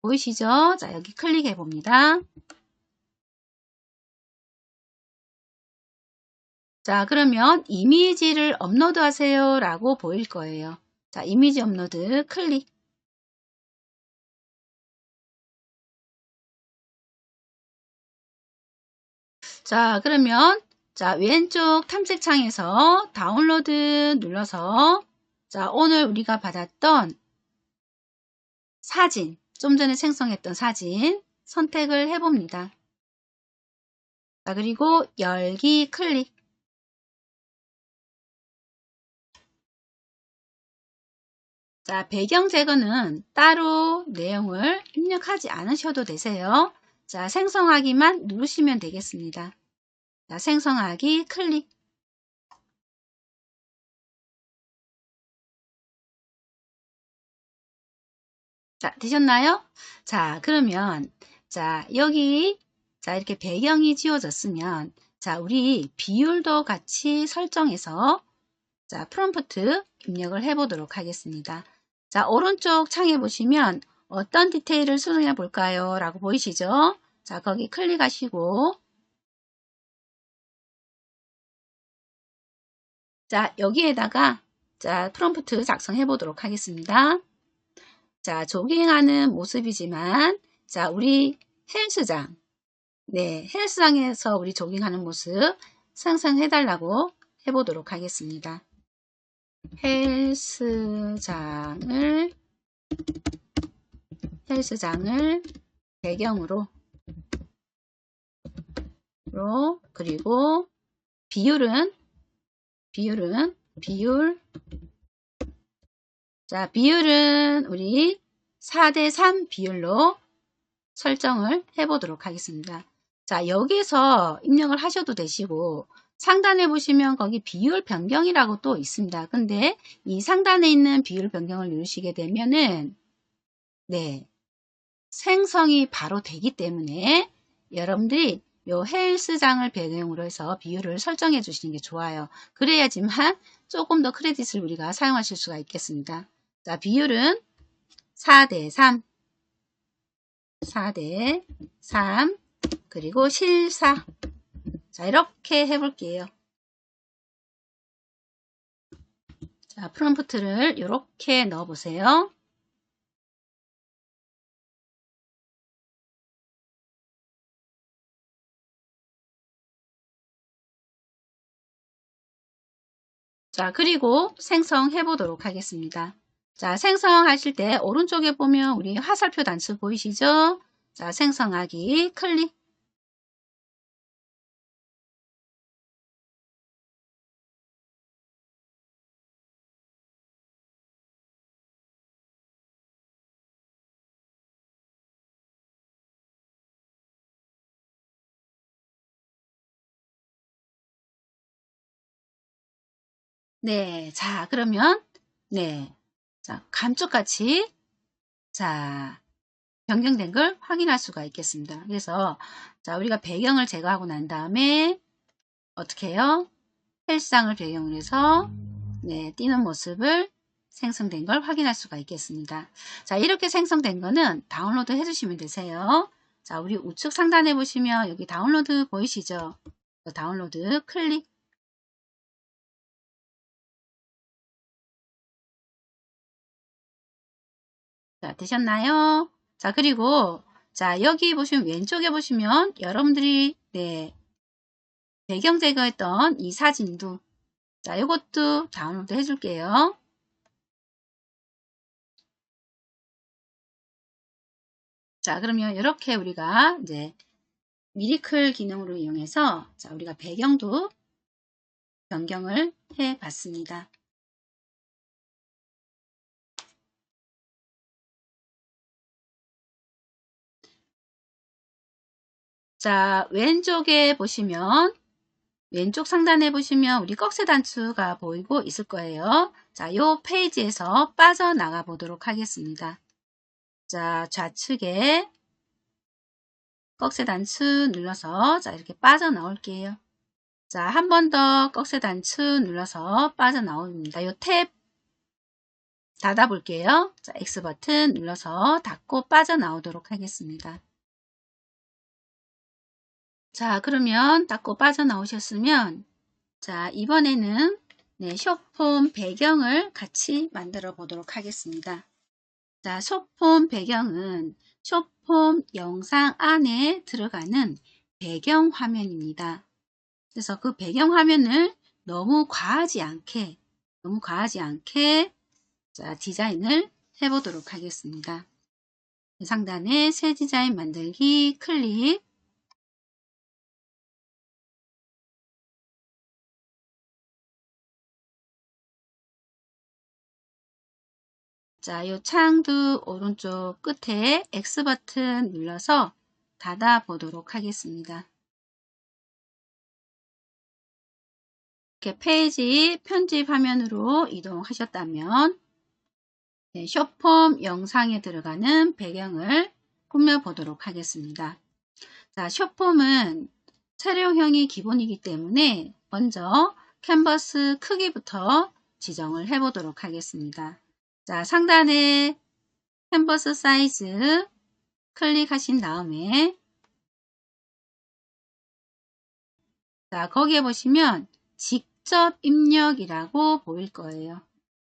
보이시죠? 자, 여기 클릭해 봅니다. 자, 그러면 이미지를 업로드 하세요 라고 보일 거예요. 자, 이미지 업로드 클릭. 자, 그러면 자, 왼쪽 탐색창에서 다운로드 눌러서 자, 오늘 우리가 받았던 사진, 좀 전에 생성했던 사진 선택을 해봅니다. 자, 그리고 열기 클릭. 자, 배경 제거는 따로 내용을 입력하지 않으셔도 되세요. 자, 생성하기만 누르시면 되겠습니다. 자, 생성하기 클릭. 자, 되셨나요? 자, 그러면 자, 여기 자, 이렇게 배경이 지워졌으면 자, 우리 비율도 같이 설정해서 자, 프롬프트 입력을 해보도록 하겠습니다. 자, 오른쪽 창에 보시면 어떤 디테일을 수정해 볼까요? 라고 보이시죠? 자, 거기 클릭하시고 자, 여기에다가 자, 프롬프트 작성해 보도록 하겠습니다. 자, 조깅하는 모습이지만 자, 우리 헬스장 네, 헬스장에서 우리 조깅하는 모습 상상해 달라고 해 보도록 하겠습니다. 헬스장을 배경으로 그리고 비율 자, 비율은 우리 4:3 비율로 설정을 해 보도록 하겠습니다. 자, 여기서 입력을 하셔도 되시고 상단에 보시면 거기 비율 변경이라고 또 있습니다. 근데 이 상단에 있는 비율 변경을 누르시게 되면은 네, 생성이 바로 되기 때문에 여러분들이 요 헬스장을 배경으로 해서 비율을 설정해 주시는 게 좋아요. 그래야지만 조금 더 크레딧을 우리가 사용하실 수가 있겠습니다. 자, 비율은 4:3 그리고 실사 자, 이렇게 해볼게요. 자, 프롬프트를 이렇게 넣어 보세요. 자, 그리고 생성해 보도록 하겠습니다. 자, 생성하실 때 오른쪽에 보면 우리 화살표 단추 보이시죠? 자, 생성하기 클릭. 네, 자, 그러면 네, 자, 감쪽같이 자, 변경된 걸 확인할 수가 있겠습니다. 그래서 자, 우리가 배경을 제거하고 난 다음에 어떻게 해요? 헬스장을 배경으로 해서 네, 띄는 모습을 생성된 걸 확인할 수가 있겠습니다. 자, 이렇게 생성된 거는 다운로드 해주시면 되세요. 자, 우리 우측 상단에 보시면 여기 다운로드 보이시죠? 다운로드 클릭. 자, 되셨나요? 자, 그리고 자, 여기 보시면 왼쪽에 보시면 여러분들이 네, 배경 제거했던 이 사진도 자, 이것도 다운로드 해줄게요. 자, 그러면 이렇게 우리가 이제 미리클 기능으로 이용해서 자, 우리가 배경도 변경을 해 봤습니다. 자, 왼쪽에 보시면 왼쪽 상단에 보시면 우리 꺽쇠 단추가 보이고 있을 거예요. 자, 이 페이지에서 빠져나가 보도록 하겠습니다. 자, 좌측에 꺽쇠 단추 눌러서 자, 이렇게 빠져나올게요. 자, 한 번 더 꺽쇠 단추 눌러서 빠져나옵니다. 이 탭 닫아 볼게요. 자, X 버튼 눌러서 닫고 빠져나오도록 하겠습니다. 자, 그러면 닫고 빠져나오셨으면 자, 이번에는 네, 숏폼 배경을 같이 만들어 보도록 하겠습니다. 자, 숏폼 배경은 숏폼 영상 안에 들어가는 배경 화면입니다. 그래서 그 배경 화면을 너무 과하지 않게 자, 디자인을 해 보도록 하겠습니다. 상단에 새 디자인 만들기 클릭. 자, 이 창도 오른쪽 끝에 X 버튼 눌러서 닫아 보도록 하겠습니다. 이렇게 페이지 편집 화면으로 이동하셨다면 네, 숏폼 영상에 들어가는 배경을 꾸며 보도록 하겠습니다. 자, 숏폼은 세로형이 기본이기 때문에 먼저 캔버스 크기부터 지정을 해 보도록 하겠습니다. 자, 상단에 캔버스 사이즈 클릭하신 다음에 자, 거기에 보시면 직접 입력이라고 보일 거예요.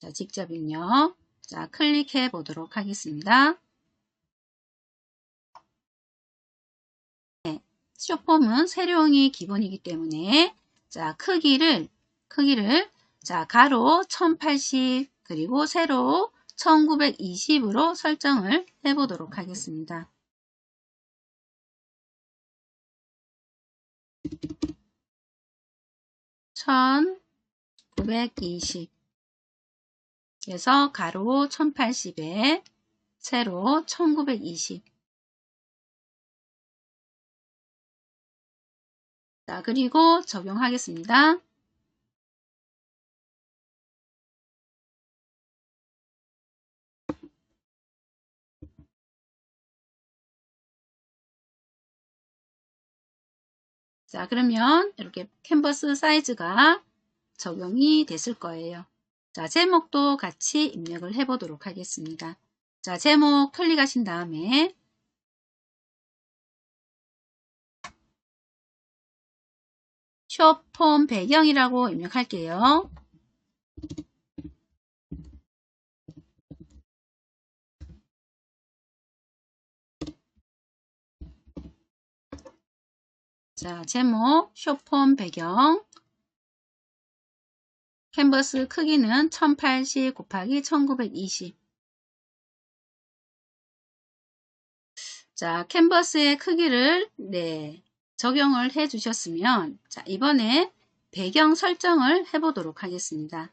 자, 직접 입력. 자, 클릭해 보도록 하겠습니다. 네, 숏폼은 세로형이 기본이기 때문에 자, 크기를 자, 가로 1080 그리고 세로 1920으로 설정을 해 보도록 하겠습니다. (1920) 그래서 가로 1080에 세로 1920. 자, 그리고 적용하겠습니다. 자, 그러면 이렇게 캔버스 사이즈가 적용이 됐을 거예요. 자, 제목도 같이 입력을 해 보도록 하겠습니다. 자, 제목 클릭하신 다음에 숏폼 배경이라고 입력할게요. 자, 제목 숏폼 배경 캔버스 크기는 1080 곱하기 1920. 자, 캔버스의 크기를 적용을 해 주셨으면 자, 이번에 배경 설정을 해 보도록 하겠습니다.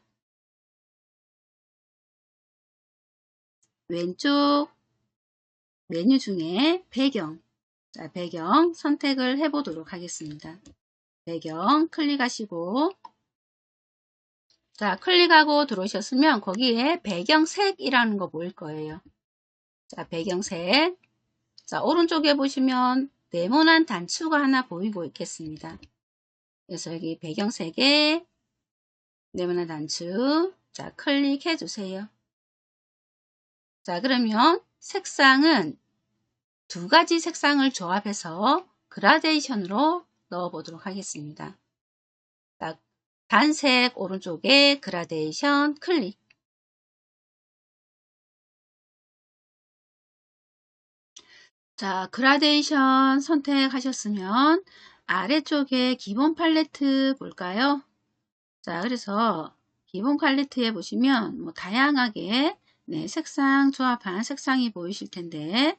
왼쪽 메뉴 중에 배경, 자, 배경 선택을 해 보도록 하겠습니다. 배경 클릭하시고 자, 클릭하고 들어오셨으면 거기에 배경색이라는 거 보일 거예요. 자, 배경색. 자, 오른쪽에 보시면 네모난 단추가 하나 보이고 있겠습니다. 그래서 여기 배경색에 네모난 단추. 자, 클릭해 주세요. 자, 그러면 색상은 두 가지 색상을 조합해서 그라데이션으로 넣어 보도록 하겠습니다. 자, 단색 오른쪽에 그라데이션 클릭. 자, 그라데이션 선택하셨으면 아래쪽에 기본 팔레트 볼까요? 자, 그래서 기본 팔레트에 보시면 뭐 다양하게 색상 조합한 색상이 보이실 텐데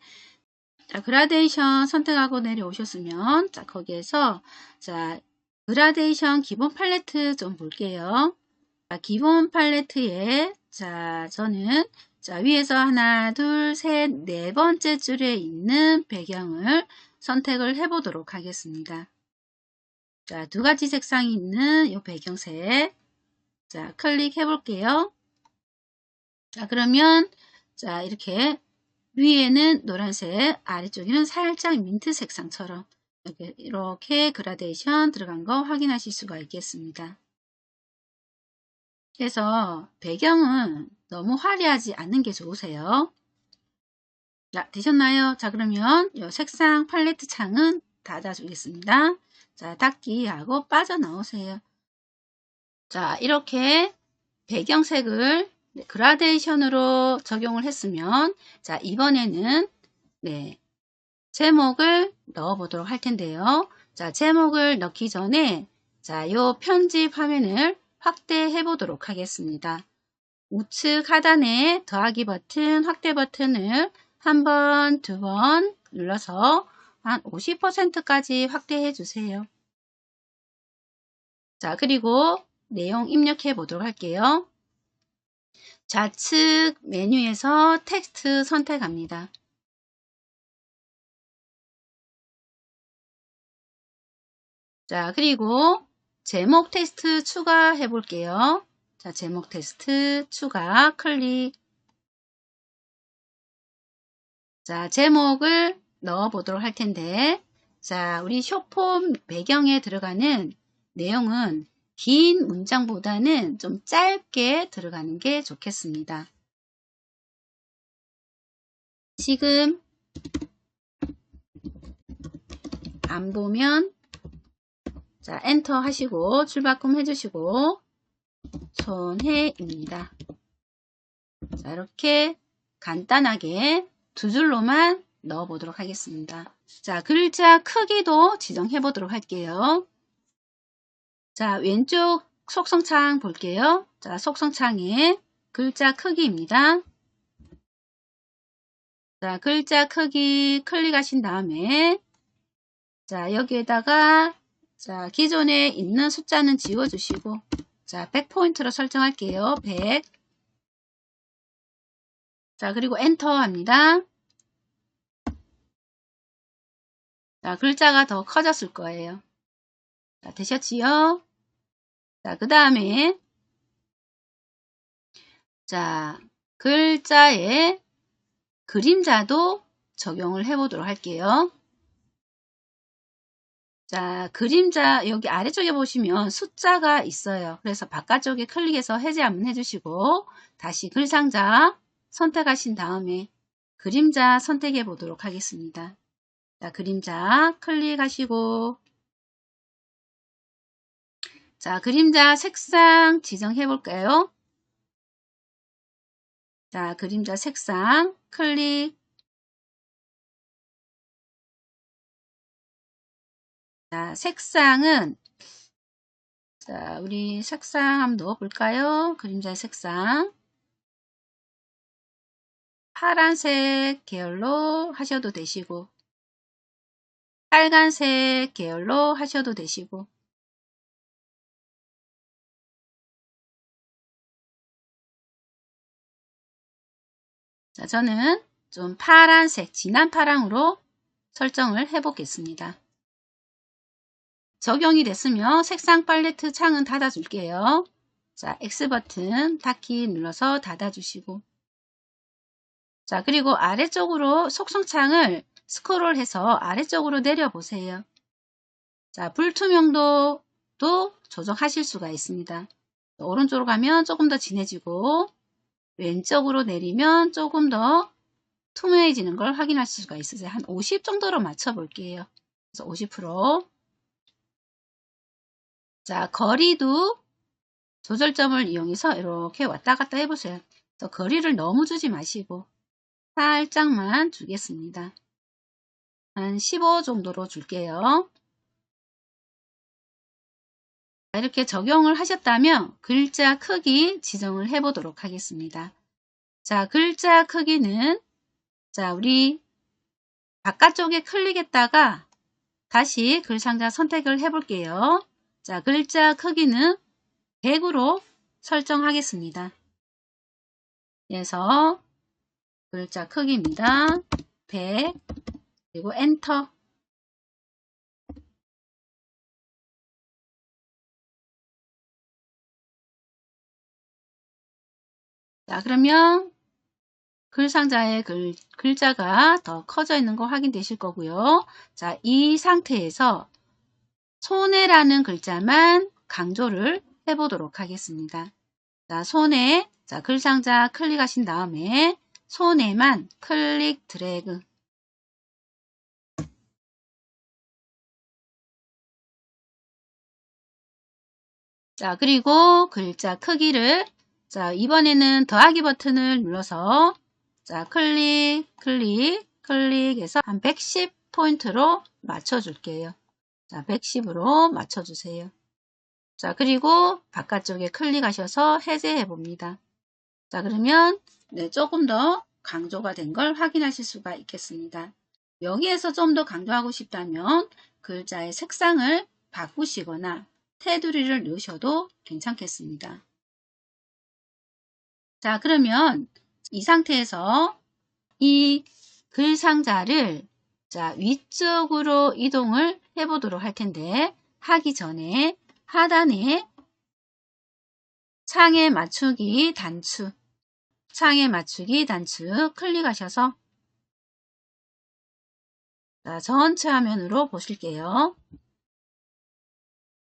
자, 그라데이션 선택하고 내려오셨으면 자, 거기에서 자, 그라데이션 기본 팔레트 좀 볼게요. 자, 기본 팔레트에 자, 저는 자, 위에서 하나, 둘, 셋, 네 번째 줄에 있는 배경을 선택을 해 보도록 하겠습니다. 자, 두 가지 색상이 있는 이 배경색. 자, 클릭해 볼게요. 자, 그러면 자, 이렇게 위에는 노란색, 아래쪽에는 살짝 민트 색상처럼 이렇게 그라데이션 들어간 거 확인하실 수가 있겠습니다. 그래서 배경은 너무 화려하지 않는 게 좋으세요. 자, 되셨나요? 자, 그러면 이 색상 팔레트 창은 닫아주겠습니다. 자, 닫기 하고 빠져나오세요. 자, 이렇게 배경색을 그라데이션으로 적용을 했으면 자, 이번에는 제목을 넣어 보도록 할 텐데요. 자, 제목을 넣기 전에 자, 요 편집 화면을 확대해 보도록 하겠습니다. 우측 하단에 더하기 버튼, 확대 버튼을 한 번, 두 번 눌러서 한 50%까지 확대해 주세요. 자, 그리고 내용 입력해 보도록 할게요. 좌측 메뉴에서 텍스트 선택합니다. 자, 그리고 제목 텍스트 추가해 볼게요. 자, 제목 텍스트 추가 클릭. 자, 제목을 넣어 보도록 할 텐데, 자, 우리 쇼폼 배경에 들어가는 내용은 긴 문장보다는 좀 짧게 들어가는 게 좋겠습니다. 지금 안 보면 자, 엔터 하시고 출바꿈 해주시고 손해입니다. 자, 이렇게 간단하게 두 줄로만 넣어 보도록 하겠습니다. 자, 글자 크기도 지정해 보도록 할게요. 자, 왼쪽 속성창 볼게요. 자, 속성창에 글자 크기입니다. 자, 글자 크기 클릭하신 다음에 자, 여기에다가 자, 기존에 있는 숫자는 지워주시고 자, 100포인트로 설정할게요. 100. 자, 그리고 엔터 합니다. 자, 글자가 더 커졌을 거예요. 자, 되셨지요? 자, 그 다음에 자, 글자에 그림자도 적용을 해 보도록 할게요. 자, 그림자 여기 아래쪽에 보시면 숫자가 있어요. 그래서 바깥쪽에 클릭해서 해제 한번 해주시고 다시 글상자 선택하신 다음에 그림자 선택해 보도록 하겠습니다. 자, 그림자 클릭하시고 자, 그림자 색상 지정해 볼까요? 자, 그림자 색상 클릭. 자, 색상은 자, 우리 색상 한번 넣어 볼까요? 그림자의 색상 파란색 계열로 하셔도 되시고 빨간색 계열로 하셔도 되시고 자, 저는 좀 파란색 진한 파랑으로 설정을 해 보겠습니다. 적용이 됐으면 색상 팔레트 창은 닫아 줄게요. 자, X 버튼 닫기 눌러서 닫아 주시고 자, 그리고 아래쪽으로 속성창을 스크롤해서 아래쪽으로 내려 보세요. 자, 불투명도도 조정하실 수가 있습니다. 오른쪽으로 가면 조금 더 진해지고 왼쪽으로 내리면 조금 더 투명해지는 걸 확인하실 수가 있으세요. 한 50 정도로 맞춰 볼게요. 그래서 50%. 자, 거리도 조절점을 이용해서 이렇게 왔다 갔다 해보세요. 그래서 거리를 너무 주지 마시고 살짝만 주겠습니다. 한 15 정도로 줄게요. 이렇게 적용을 하셨다면 글자 크기 지정을 해 보도록 하겠습니다. 자, 글자 크기는 자, 우리 바깥쪽에 클릭했다가 다시 글상자 선택을 해 볼게요. 자, 글자 크기는 100으로 설정하겠습니다. 그래서 글자 크기입니다. 100 그리고 엔터. 자, 그러면 글상자의 글자가 더 커져 있는 거 확인되실 거고요. 자, 이 상태에서 손해라는 글자만 강조를 해보도록 하겠습니다. 자, 손해. 자, 글상자 클릭하신 다음에 손해만 클릭 드래그. 자, 그리고 글자 크기를 자, 이번에는 더하기 버튼을 눌러서 자, 클릭해서 한 110포인트로 맞춰줄게요. 자, 110으로 맞춰주세요. 자, 그리고 바깥쪽에 클릭하셔서 해제해 봅니다. 자, 그러면 네, 조금 더 강조가 된 걸 확인하실 수가 있겠습니다. 여기에서 좀 더 강조하고 싶다면 글자의 색상을 바꾸시거나 테두리를 넣으셔도 괜찮겠습니다. 자, 그러면 이 상태에서 이 글상자를 자, 위쪽으로 이동을 해 보도록 할 텐데 하기 전에 하단에 창에 맞추기 단추 클릭하셔서 자, 전체 화면으로 보실게요.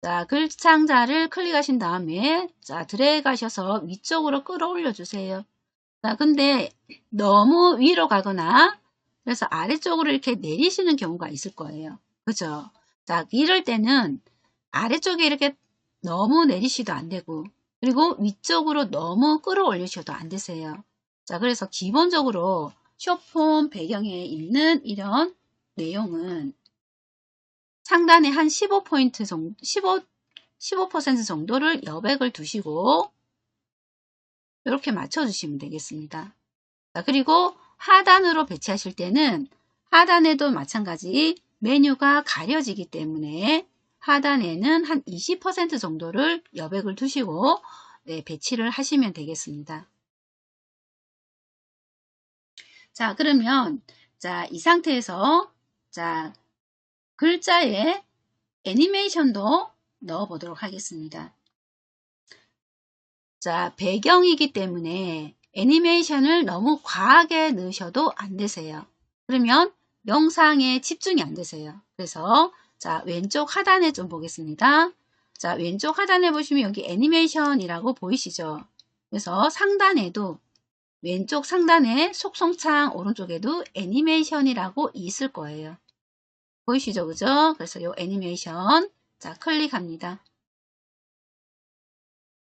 자, 글상자를 클릭하신 다음에 자, 드래그 하셔서 위쪽으로 끌어올려 주세요. 자, 근데 너무 위로 가거나 그래서 아래쪽으로 이렇게 내리시는 경우가 있을 거예요. 그죠? 자, 이럴 때는 아래쪽에 이렇게 너무 내리셔도 안 되고 그리고 위쪽으로 너무 끌어올리셔도 안 되세요. 자, 그래서 기본적으로 숏폼 배경에 있는 이런 내용은 상단에 한 15% 정도, 15% 정도를 여백을 두시고 이렇게 맞춰주시면 되겠습니다. 자, 그리고 하단으로 배치하실 때는 하단에도 마찬가지 메뉴가 가려지기 때문에 하단에는 한 20% 정도를 여백을 두시고 네, 배치를 하시면 되겠습니다. 자, 그러면 자, 이 상태에서 자, 글자에 애니메이션도 넣어 보도록 하겠습니다. 자, 배경이기 때문에 애니메이션을 너무 과하게 넣으셔도 안 되세요. 그러면 영상에 집중이 안 되세요. 그래서 자, 왼쪽 하단에 좀 보겠습니다. 자, 왼쪽 하단에 보시면 여기 애니메이션이라고 보이시죠? 그래서 상단에도 왼쪽 상단에 속성창 오른쪽에도 애니메이션이라고 있을 거예요. 보이시죠? 그죠? 그래서 이 애니메이션 자, 클릭합니다.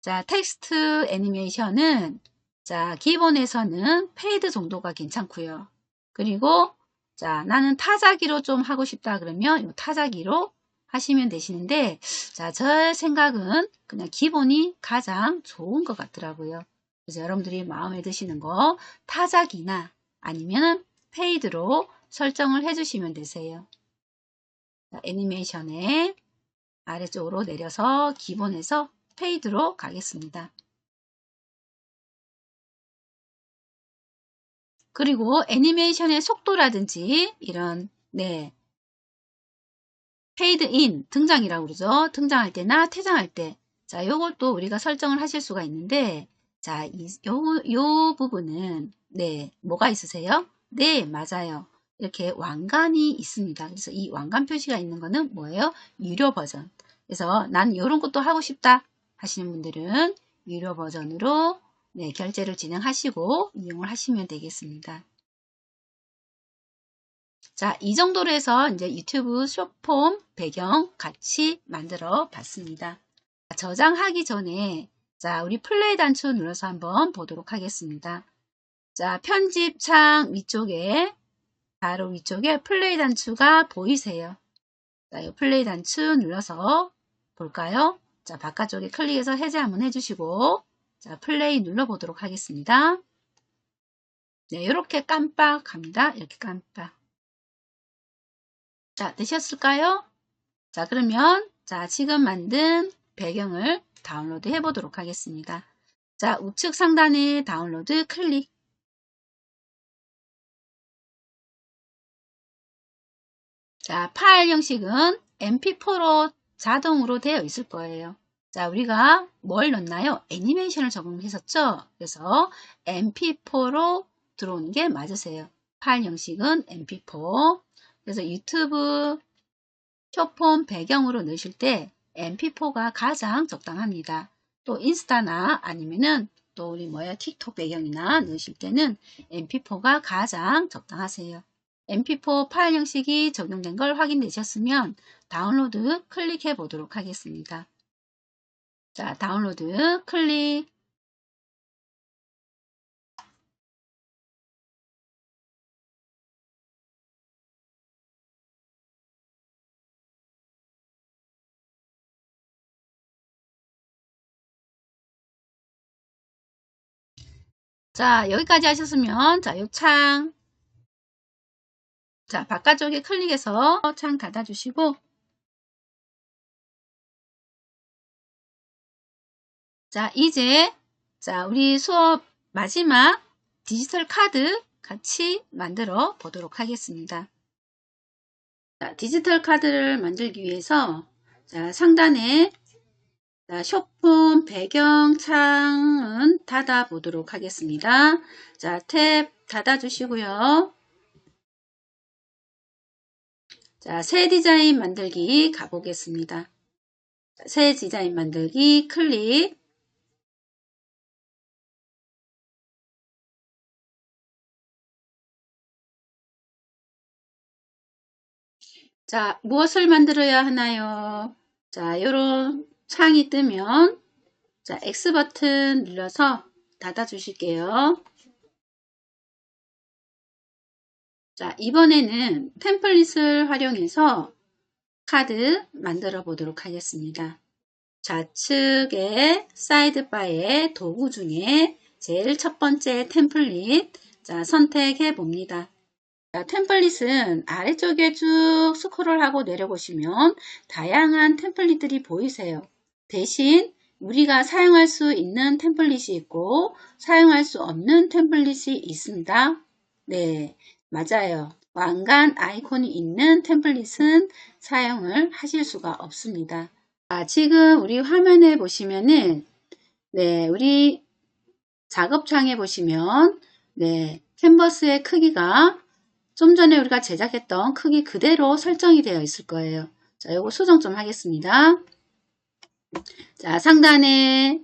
자, 텍스트 애니메이션은 자, 기본에서는 페이드 정도가 괜찮고요. 그리고 자, 나는 타자기로 좀 하고 싶다 그러면 이 타자기로 하시면 되시는데 자, 제 생각은 그냥 기본이 가장 좋은 것 같더라고요. 그래서 여러분들이 마음에 드시는 거 타자기나 아니면 페이드로 설정을 해주시면 되세요. 자, 애니메이션에 아래쪽으로 내려서 기본에서 페이드로 가겠습니다. 그리고 애니메이션의 속도라든지 이런 네 페이드 인 등장이라고 그러죠. 등장할 때나 퇴장할 때 자, 요것도 우리가 설정을 하실 수가 있는데 자, 요 부분은 네, 뭐가 있으세요? 네, 맞아요. 이렇게 왕관이 있습니다. 그래서 이 왕관 표시가 있는 거는 뭐예요? 유료 버전. 그래서 난 이런 것도 하고 싶다 하시는 분들은 유료 버전으로 네, 결제를 진행하시고 이용을 하시면 되겠습니다. 자, 이 정도로 해서 이제 유튜브 숏폼 배경 같이 만들어 봤습니다. 저장하기 전에 자, 우리 플레이 단추 눌러서 한번 보도록 하겠습니다. 자, 편집 창 위쪽에 바로 위쪽에 플레이 단추가 보이세요. 자, 이 플레이 단추 눌러서 볼까요? 자, 바깥쪽에 클릭해서 해제 한번 해주시고 자, 플레이 눌러보도록 하겠습니다. 네, 이렇게 깜빡합니다. 이렇게 깜빡. 자, 되셨을까요? 자, 그러면 자, 지금 만든 배경을 다운로드 해 보도록 하겠습니다. 자, 우측 상단에 다운로드 클릭. 자, 파일 형식은 mp4로 자동으로 되어 있을 거예요. 자, 우리가 뭘 넣나요? 애니메이션을 적용했었죠? 그래서 mp4로 들어오는 게 맞으세요. 파일 형식은 mp4. 그래서 유튜브 숏폼 배경으로 넣으실 때 mp4가 가장 적당합니다. 또 인스타나 아니면은 또 우리 틱톡 배경이나 넣으실 때는 mp4가 가장 적당하세요. mp4 파일 형식이 적용된 걸 확인되셨으면 다운로드 클릭해 보도록 하겠습니다. 자, 다운로드 클릭. 자, 여기까지 하셨으면 자, 요 창. 자, 바깥쪽에 클릭해서 창 닫아주시고 자, 이제 자, 우리 수업 마지막 디지털 카드 같이 만들어 보도록 하겠습니다. 자, 디지털 카드를 만들기 위해서 자, 상단에 자, 숏폼 배경 창은 닫아 보도록 하겠습니다. 자, 탭 닫아 주시고요. 자, 새 디자인 만들기 가보겠습니다. 자, 새 디자인 만들기 클릭. 자, 무엇을 만들어야 하나요? 자, 요런 창이 뜨면 자, X 버튼 눌러서 닫아 주실게요. 자, 이번에는 템플릿을 활용해서 카드 만들어 보도록 하겠습니다. 좌측에 사이드바의 도구 중에 제일 첫 번째 템플릿, 자, 선택해 봅니다. 자, 템플릿은 아래쪽에 쭉 스크롤하고 내려보시면 다양한 템플릿들이 보이세요. 대신 우리가 사용할 수 있는 템플릿이 있고 사용할 수 없는 템플릿이 있습니다. 네, 맞아요. 왕관 아이콘이 있는 템플릿은 사용을 하실 수가 없습니다. 지금 우리 화면에 보시면은 네, 우리 작업창에 보시면 네, 캔버스의 크기가 좀 전에 우리가 제작했던 크기 그대로 설정이 되어 있을 거예요. 자, 요거 수정 좀 하겠습니다. 자, 상단에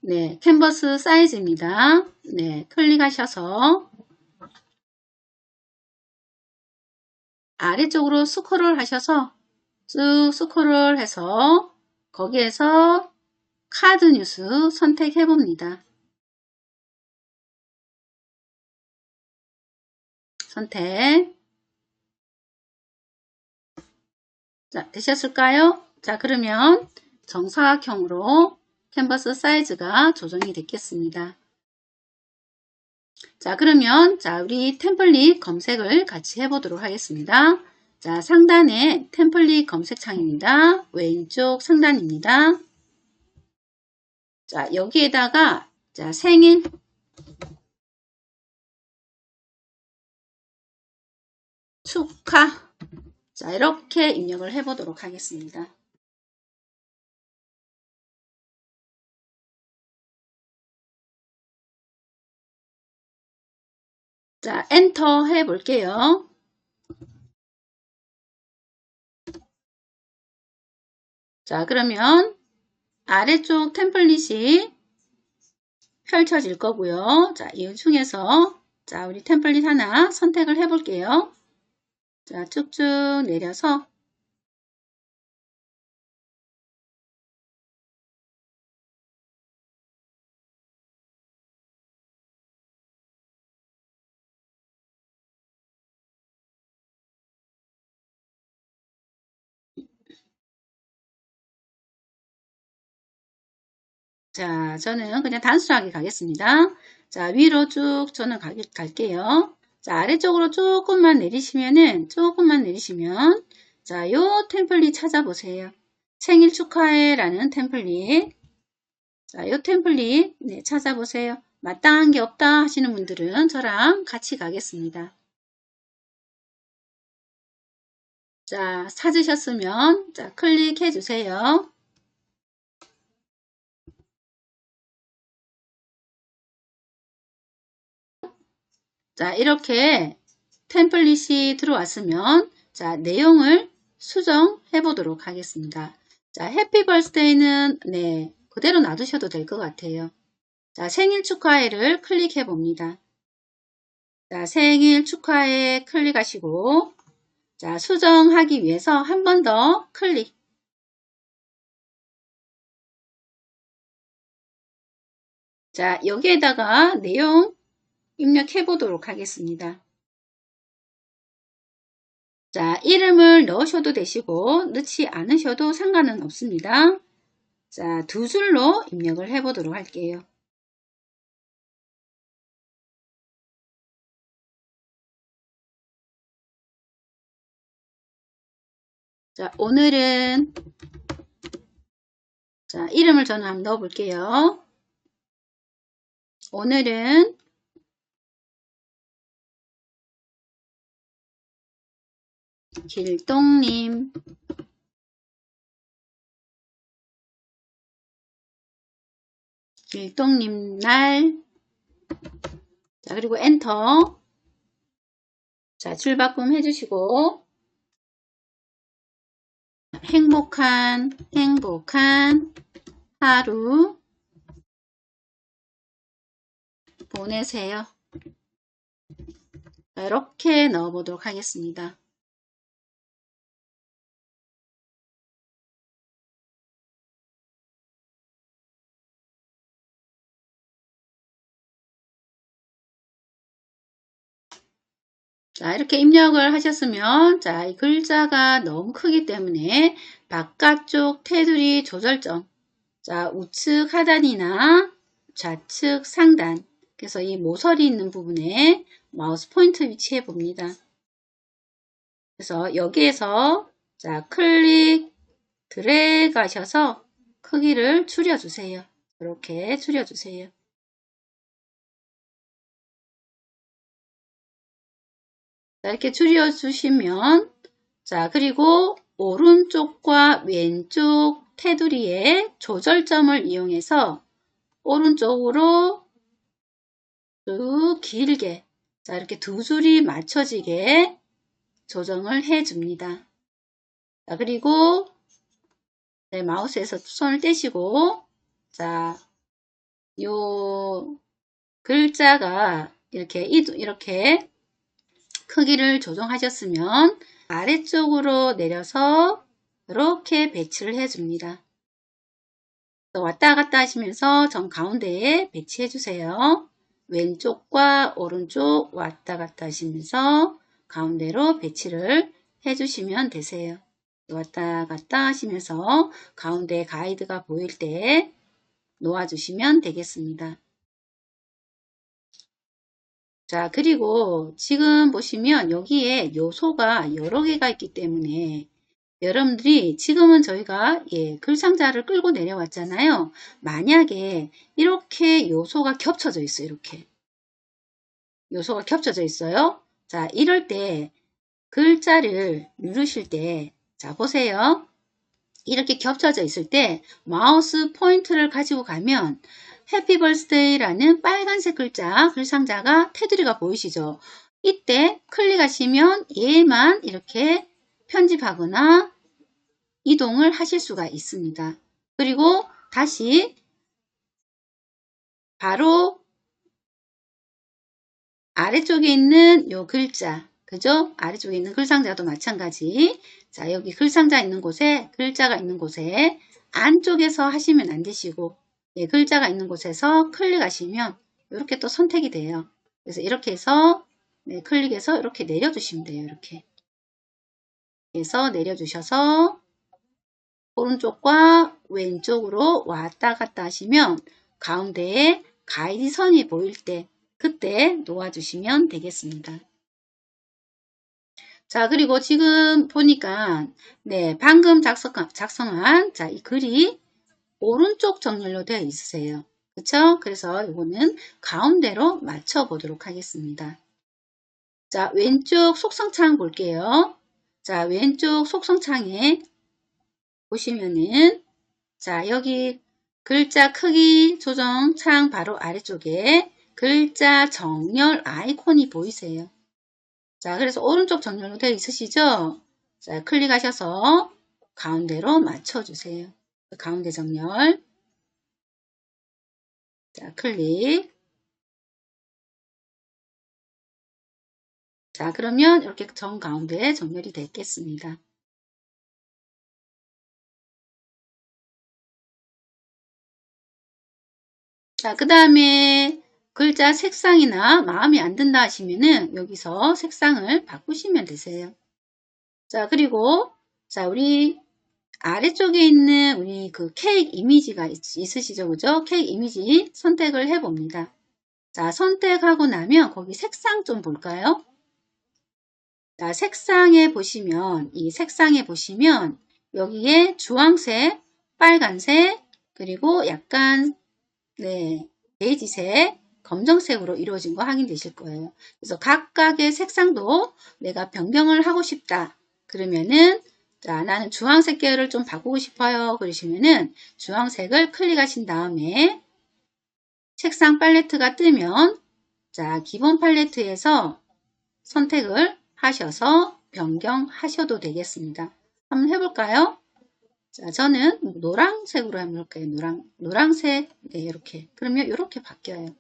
네, 캔버스 사이즈입니다. 네, 클릭하셔서 아래쪽으로 스크롤 하셔서 쭉 스크롤 해서 거기에서 카드 뉴스 선택해 봅니다. 선택. 자, 되셨을까요? 자, 그러면 정사각형으로 캔버스 사이즈가 조정이 됐겠습니다. 자, 그러면 자, 우리 템플릿 검색을 같이 해보도록 하겠습니다. 자, 상단에 템플릿 검색창입니다. 왼쪽 상단입니다. 자, 여기에다가 자, 생일 축하. 자, 이렇게 입력을 해보도록 하겠습니다. 자, 엔터 해볼게요. 자, 그러면 아래쪽 템플릿이 펼쳐질 거고요. 자, 이 중에서 자, 우리 템플릿 하나 선택을 해볼게요. 자, 쭉쭉 내려서 자, 저는 그냥 단순하게 가겠습니다. 자, 위로 쭉 저는 갈게요. 자, 아래쪽으로 조금만 내리시면, 자, 요 템플릿 찾아보세요. 생일 축하해 라는 템플릿. 자, 요 템플릿, 네, 찾아보세요. 마땅한 게 없다 하시는 분들은 저랑 같이 가겠습니다. 자, 찾으셨으면, 자, 클릭해 주세요. 자, 이렇게 템플릿이 들어왔으면 자, 내용을 수정해 보도록 하겠습니다. 자, 해피 벌스데이는 네, 그대로 놔두셔도 될 것 같아요. 자, 생일 축하해를 클릭해 봅니다. 자, 생일 축하해 클릭하시고 자, 수정하기 위해서 한 번 더 클릭. 자, 여기에다가 내용 입력해 보도록 하겠습니다. 자, 이름을 넣으셔도 되시고 넣지 않으셔도 상관은 없습니다. 자, 두 줄로 입력을 해 보도록 할게요. 자, 오늘은 자, 이름을 저는 한번 넣어 볼게요. 오늘은 길동님 날. 자, 그리고 엔터. 자, 줄 바꿈 해주시고 행복한 하루 보내세요. 이렇게 넣어보도록 하겠습니다. 자, 이렇게 입력을 하셨으면, 자, 이 글자가 너무 크기 때문에 바깥쪽 테두리 조절점, 자, 우측 하단이나 좌측 상단, 그래서 이 모서리 있는 부분에 마우스 포인트 위치해 봅니다. 그래서 여기에서, 자, 클릭, 드래그 하셔서 크기를 줄여주세요. 이렇게 줄여주세요. 자, 이렇게 줄여주시면, 자, 그리고 오른쪽과 왼쪽 테두리의 조절점을 이용해서 오른쪽으로 쭉 길게, 자, 이렇게 두 줄이 맞춰지게 조정을 해줍니다. 자, 그리고 네, 마우스에서 손을 떼시고, 자, 요 글자가 이렇게 크기를 조정하셨으면 아래쪽으로 내려서 이렇게 배치를 해줍니다. 왔다 갔다 하시면서 정 가운데에 배치해 주세요. 왼쪽과 오른쪽 왔다 갔다 하시면서 가운데로 배치를 해주시면 되세요. 왔다 갔다 하시면서 가운데 가이드가 보일 때 놓아주시면 되겠습니다. 자, 그리고 지금 보시면 여기에 요소가 여러 개가 있기 때문에 여러분들이 지금은 저희가 글상자를 끌고 내려왔잖아요. 만약에 이렇게 요소가 겹쳐져 있어요. 이렇게 요소가 겹쳐져 있어요. 자, 이럴 때 글자를 누르실 때, 자, 보세요. 이렇게 겹쳐져 있을 때 마우스 포인트를 가지고 가면 해피 벌스데이라는 빨간색 글상자가 테두리가 보이시죠? 이때 클릭하시면 얘만 이렇게 편집하거나 이동을 하실 수가 있습니다. 그리고 다시 바로 아래쪽에 있는 요 글자, 그죠? 아래쪽에 있는 글상자도 마찬가지. 자, 여기 글상자 있는 곳에, 글자가 있는 곳에 안쪽에서 하시면 안 되시고, 글자가 있는 곳에서 클릭하시면 이렇게 또 선택이 돼요. 그래서 이렇게 해서 클릭해서 이렇게 내려주시면 돼요. 이렇게 해서 내려주셔서 오른쪽과 왼쪽으로 왔다 갔다 하시면 가운데에 가이드선이 보일 때 그때 놓아주시면 되겠습니다. 자, 그리고 지금 보니까 방금 작성한 자, 이 글이 오른쪽 정렬로 되어 있으세요. 그쵸? 그래서 이거는 가운데로 맞춰 보도록 하겠습니다. 자, 왼쪽 속성창 볼게요. 자, 왼쪽 속성창에 보시면은 자, 여기 글자 크기 조정 창 바로 아래쪽에 글자 정렬 아이콘이 보이세요. 자, 그래서 오른쪽 정렬로 되어 있으시죠? 자, 클릭하셔서 가운데로 맞춰주세요. 가운데 정렬. 자, 클릭. 자, 그러면 이렇게 정 가운데에 정렬이 됐겠습니다. 자, 그 다음에 글자 색상이나 마음에 안 든다 하시면은 여기서 색상을 바꾸시면 되세요. 자, 그리고 자, 우리 아래쪽에 있는 우리 그 케이크 이미지가 있으시죠? 그죠? 케이크 이미지 선택을 해 봅니다. 자, 선택하고 나면 거기 색상 좀 볼까요? 자, 색상에 보시면 여기에 주황색, 빨간색, 그리고 약간 베이지색, 검정색으로 이루어진 거 확인되실 거예요. 그래서 각각의 색상도 내가 변경을 하고 싶다. 그러면은 자, 나는 주황색 계열을 좀 바꾸고 싶어요. 그러시면은 주황색을 클릭하신 다음에 색상 팔레트가 뜨면 자, 기본 팔레트에서 선택을 하셔서 변경하셔도 되겠습니다. 한번 해볼까요? 자, 저는 노란색으로 해볼까요? 노란색. 네, 이렇게. 그러면 이렇게 바뀌어요.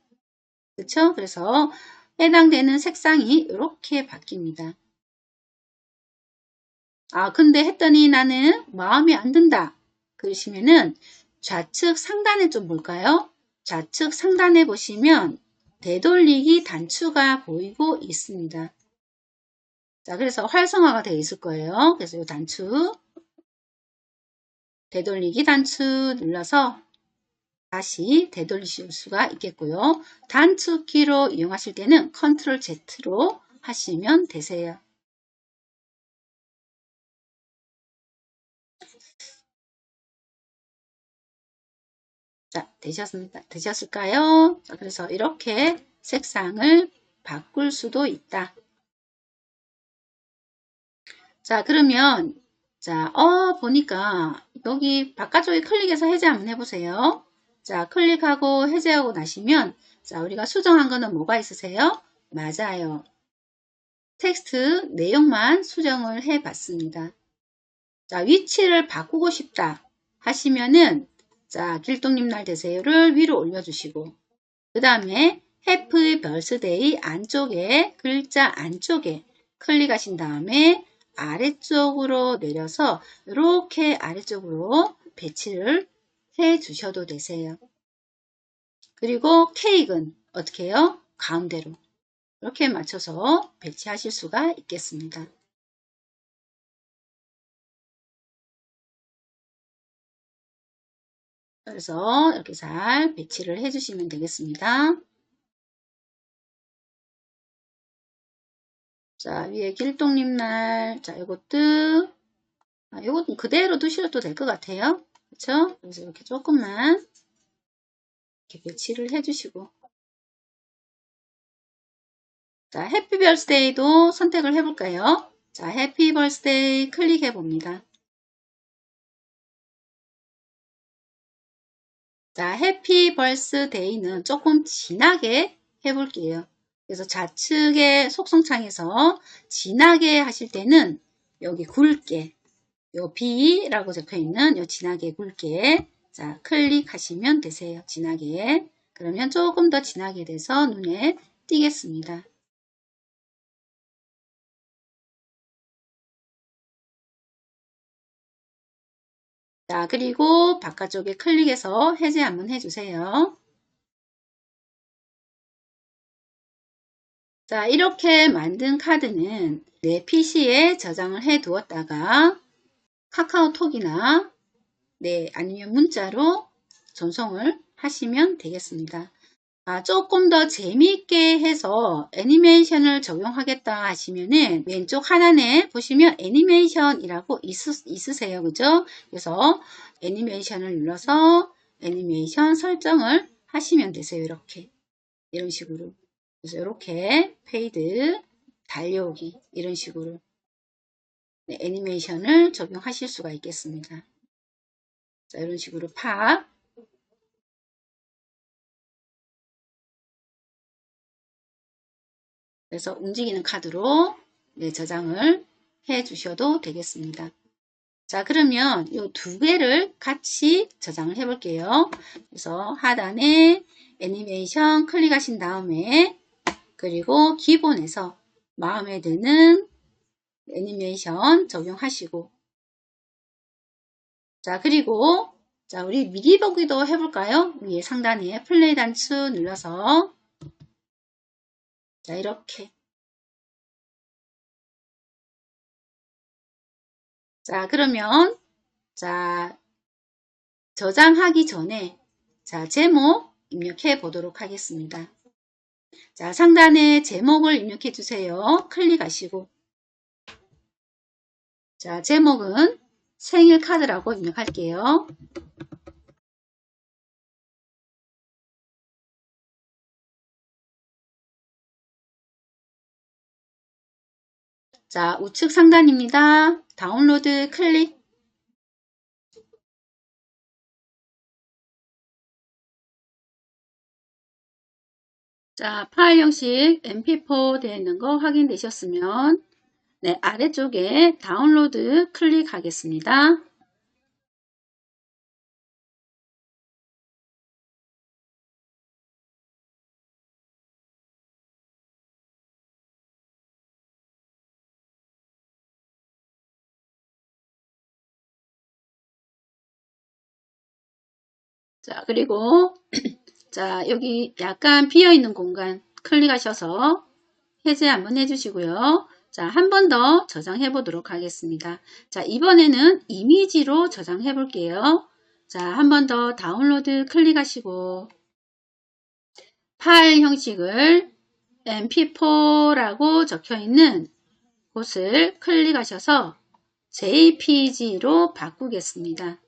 그쵸? 그래서 해당되는 색상이 이렇게 바뀝니다. 아, 근데 했더니 나는 마음에 안 든다. 그러시면은 좌측 상단에 좀 볼까요? 좌측 상단에 보시면 되돌리기 단추가 보이고 있습니다. 자, 그래서 활성화가 되어 있을 거예요. 그래서 이 단추, 되돌리기 단추 눌러서 다시 되돌리실 수가 있겠고요. 단축키로 이용하실 때는 컨트롤 Z로 하시면 되세요. 자, 되셨을까요? 자, 그래서 이렇게 색상을 바꿀 수도 있다. 자, 그러면 자, 보니까 여기 바깥쪽에 클릭해서 해제 한번 해보세요. 자, 클릭하고 해제하고 나시면 자, 우리가 수정한 거는 뭐가 있으세요? 맞아요. 텍스트 내용만 수정을 해봤습니다. 자, 위치를 바꾸고 싶다 하시면은 자, 길동님 날 되세요를 위로 올려주시고 그 다음에 해피 벌스데이 안쪽에 글자 안쪽에 클릭하신 다음에 아래쪽으로 내려서 이렇게 아래쪽으로 배치를 해 주셔도 되세요. 그리고 케이크는 어떻게 해요? 가운데로 이렇게 맞춰서 배치하실 수가 있겠습니다. 그래서 이렇게 잘 배치를 해주시면 되겠습니다. 자, 위에 길동님날, 자, 요것도, 요것도 그대로 두셔도 될 것 같아요. 그렇죠? 그래서 이렇게 조금만 이렇게 배치를 해주시고, 자, 해피 벌스데이도 선택을 해볼까요? 자, 해피 벌스데이 클릭해 봅니다. 자, 해피 벌스데이는 조금 진하게 해볼게요. 그래서 좌측의 속성창에서 진하게 하실 때는 여기 굵게 요 B라고 적혀 있는 요 진하게 굵게 자 클릭하시면 되세요. 진하게 그러면 조금 더 진하게 돼서 눈에 띄겠습니다. 자 그리고 바깥쪽에 클릭해서 해제 한번 해주세요. 자 이렇게 만든 카드는 내 PC에 저장을 해 두었다가 카카오톡이나 아니면 문자로 전송을 하시면 되겠습니다. 조금 더 재미있게 해서 애니메이션을 적용하겠다 하시면은 왼쪽 하단에 보시면 애니메이션이라고 있으세요. 그죠? 그래서 애니메이션을 눌러서 애니메이션 설정을 하시면 되세요. 이렇게. 이런 식으로. 그래서 이렇게 페이드, 달려오기 이런 식으로 애니메이션을 적용하실 수가 있겠습니다. 자, 이런 식으로 팝 그래서 움직이는 카드로 저장을 해 주셔도 되겠습니다. 자 그러면 이 두 개를 같이 저장을 해 볼게요. 그래서 하단에 애니메이션 클릭하신 다음에 그리고 기본에서 마음에 드는 애니메이션 적용하시고 자 그리고 자 우리 미리 보기도 해볼까요? 위에 상단에 플레이 단추 눌러서 자 이렇게 자 그러면 자 저장하기 전에 자 제목 입력해 보도록 하겠습니다. 자 상단에 제목을 입력해 주세요. 클릭하시고 자 제목은 생일 카드라고 입력할게요. 자 우측 상단입니다. 다운로드 클릭 자 파일 형식 mp4 되어 있는 거 확인되셨으면 아래쪽에 다운로드 클릭하겠습니다. 자, 그리고 자, 여기 약간 비어있는 공간 클릭하셔서 해제 한번 해주시고요. 자, 한 번 더 저장해 보도록 하겠습니다. 자, 이번에는 이미지로 저장해 볼게요. 자, 한 번 더 다운로드 클릭하시고 파일 형식을 mp4라고 적혀 있는 곳을 클릭하셔서 jpg로 바꾸겠습니다.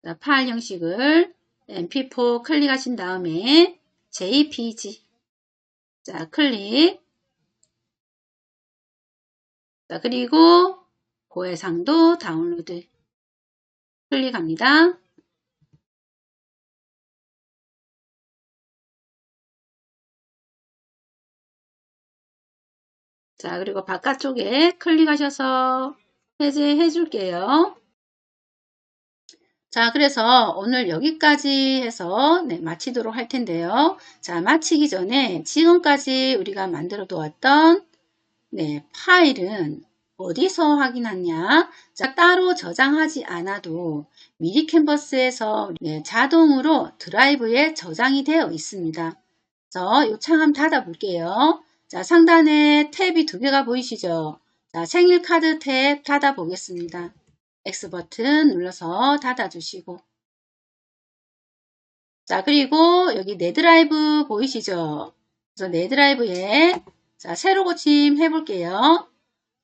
자, 파일 형식을 mp4 클릭하신 다음에 jpg 자, 클릭. 자, 그리고 고해상도 다운로드 클릭합니다. 자, 그리고 바깥쪽에 클릭하셔서 해제해 줄게요. 자, 그래서 오늘 여기까지 해서 마치도록 할 텐데요. 자, 마치기 전에 지금까지 우리가 만들어 두었던 파일은 어디서 확인하냐? 자, 따로 저장하지 않아도 미리 캔버스에서 자동으로 드라이브에 저장이 되어 있습니다. 그래서 이 창 한번 닫아 볼게요. 자, 상단에 탭이 두 개가 보이시죠? 자, 생일 카드 탭 닫아 보겠습니다. X 버튼 눌러서 닫아 주시고 자, 그리고 여기 내 드라이브 보이시죠? 그래서 내 드라이브에 자, 새로 고침 해 볼게요.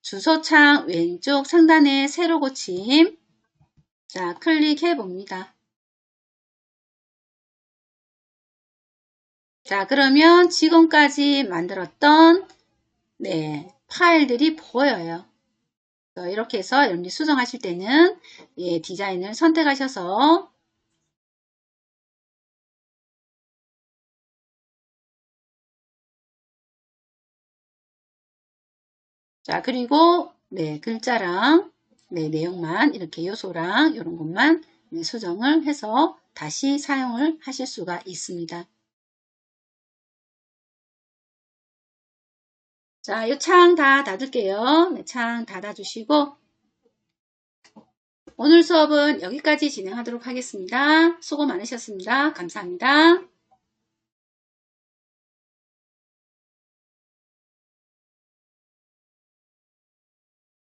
주소창 왼쪽 상단에 새로 고침 자, 클릭해 봅니다. 자, 그러면 지금까지 만들었던 파일들이 보여요. 이렇게 해서 여러분들이 수정하실 때는 디자인을 선택하셔서 자, 그리고 글자랑 내용만 이렇게 요소랑 이런 것만 수정을 해서 다시 사용을 하실 수가 있습니다. 자, 이 창 다 닫을게요. 창 닫아주시고 오늘 수업은 여기까지 진행하도록 하겠습니다. 수고 많으셨습니다. 감사합니다.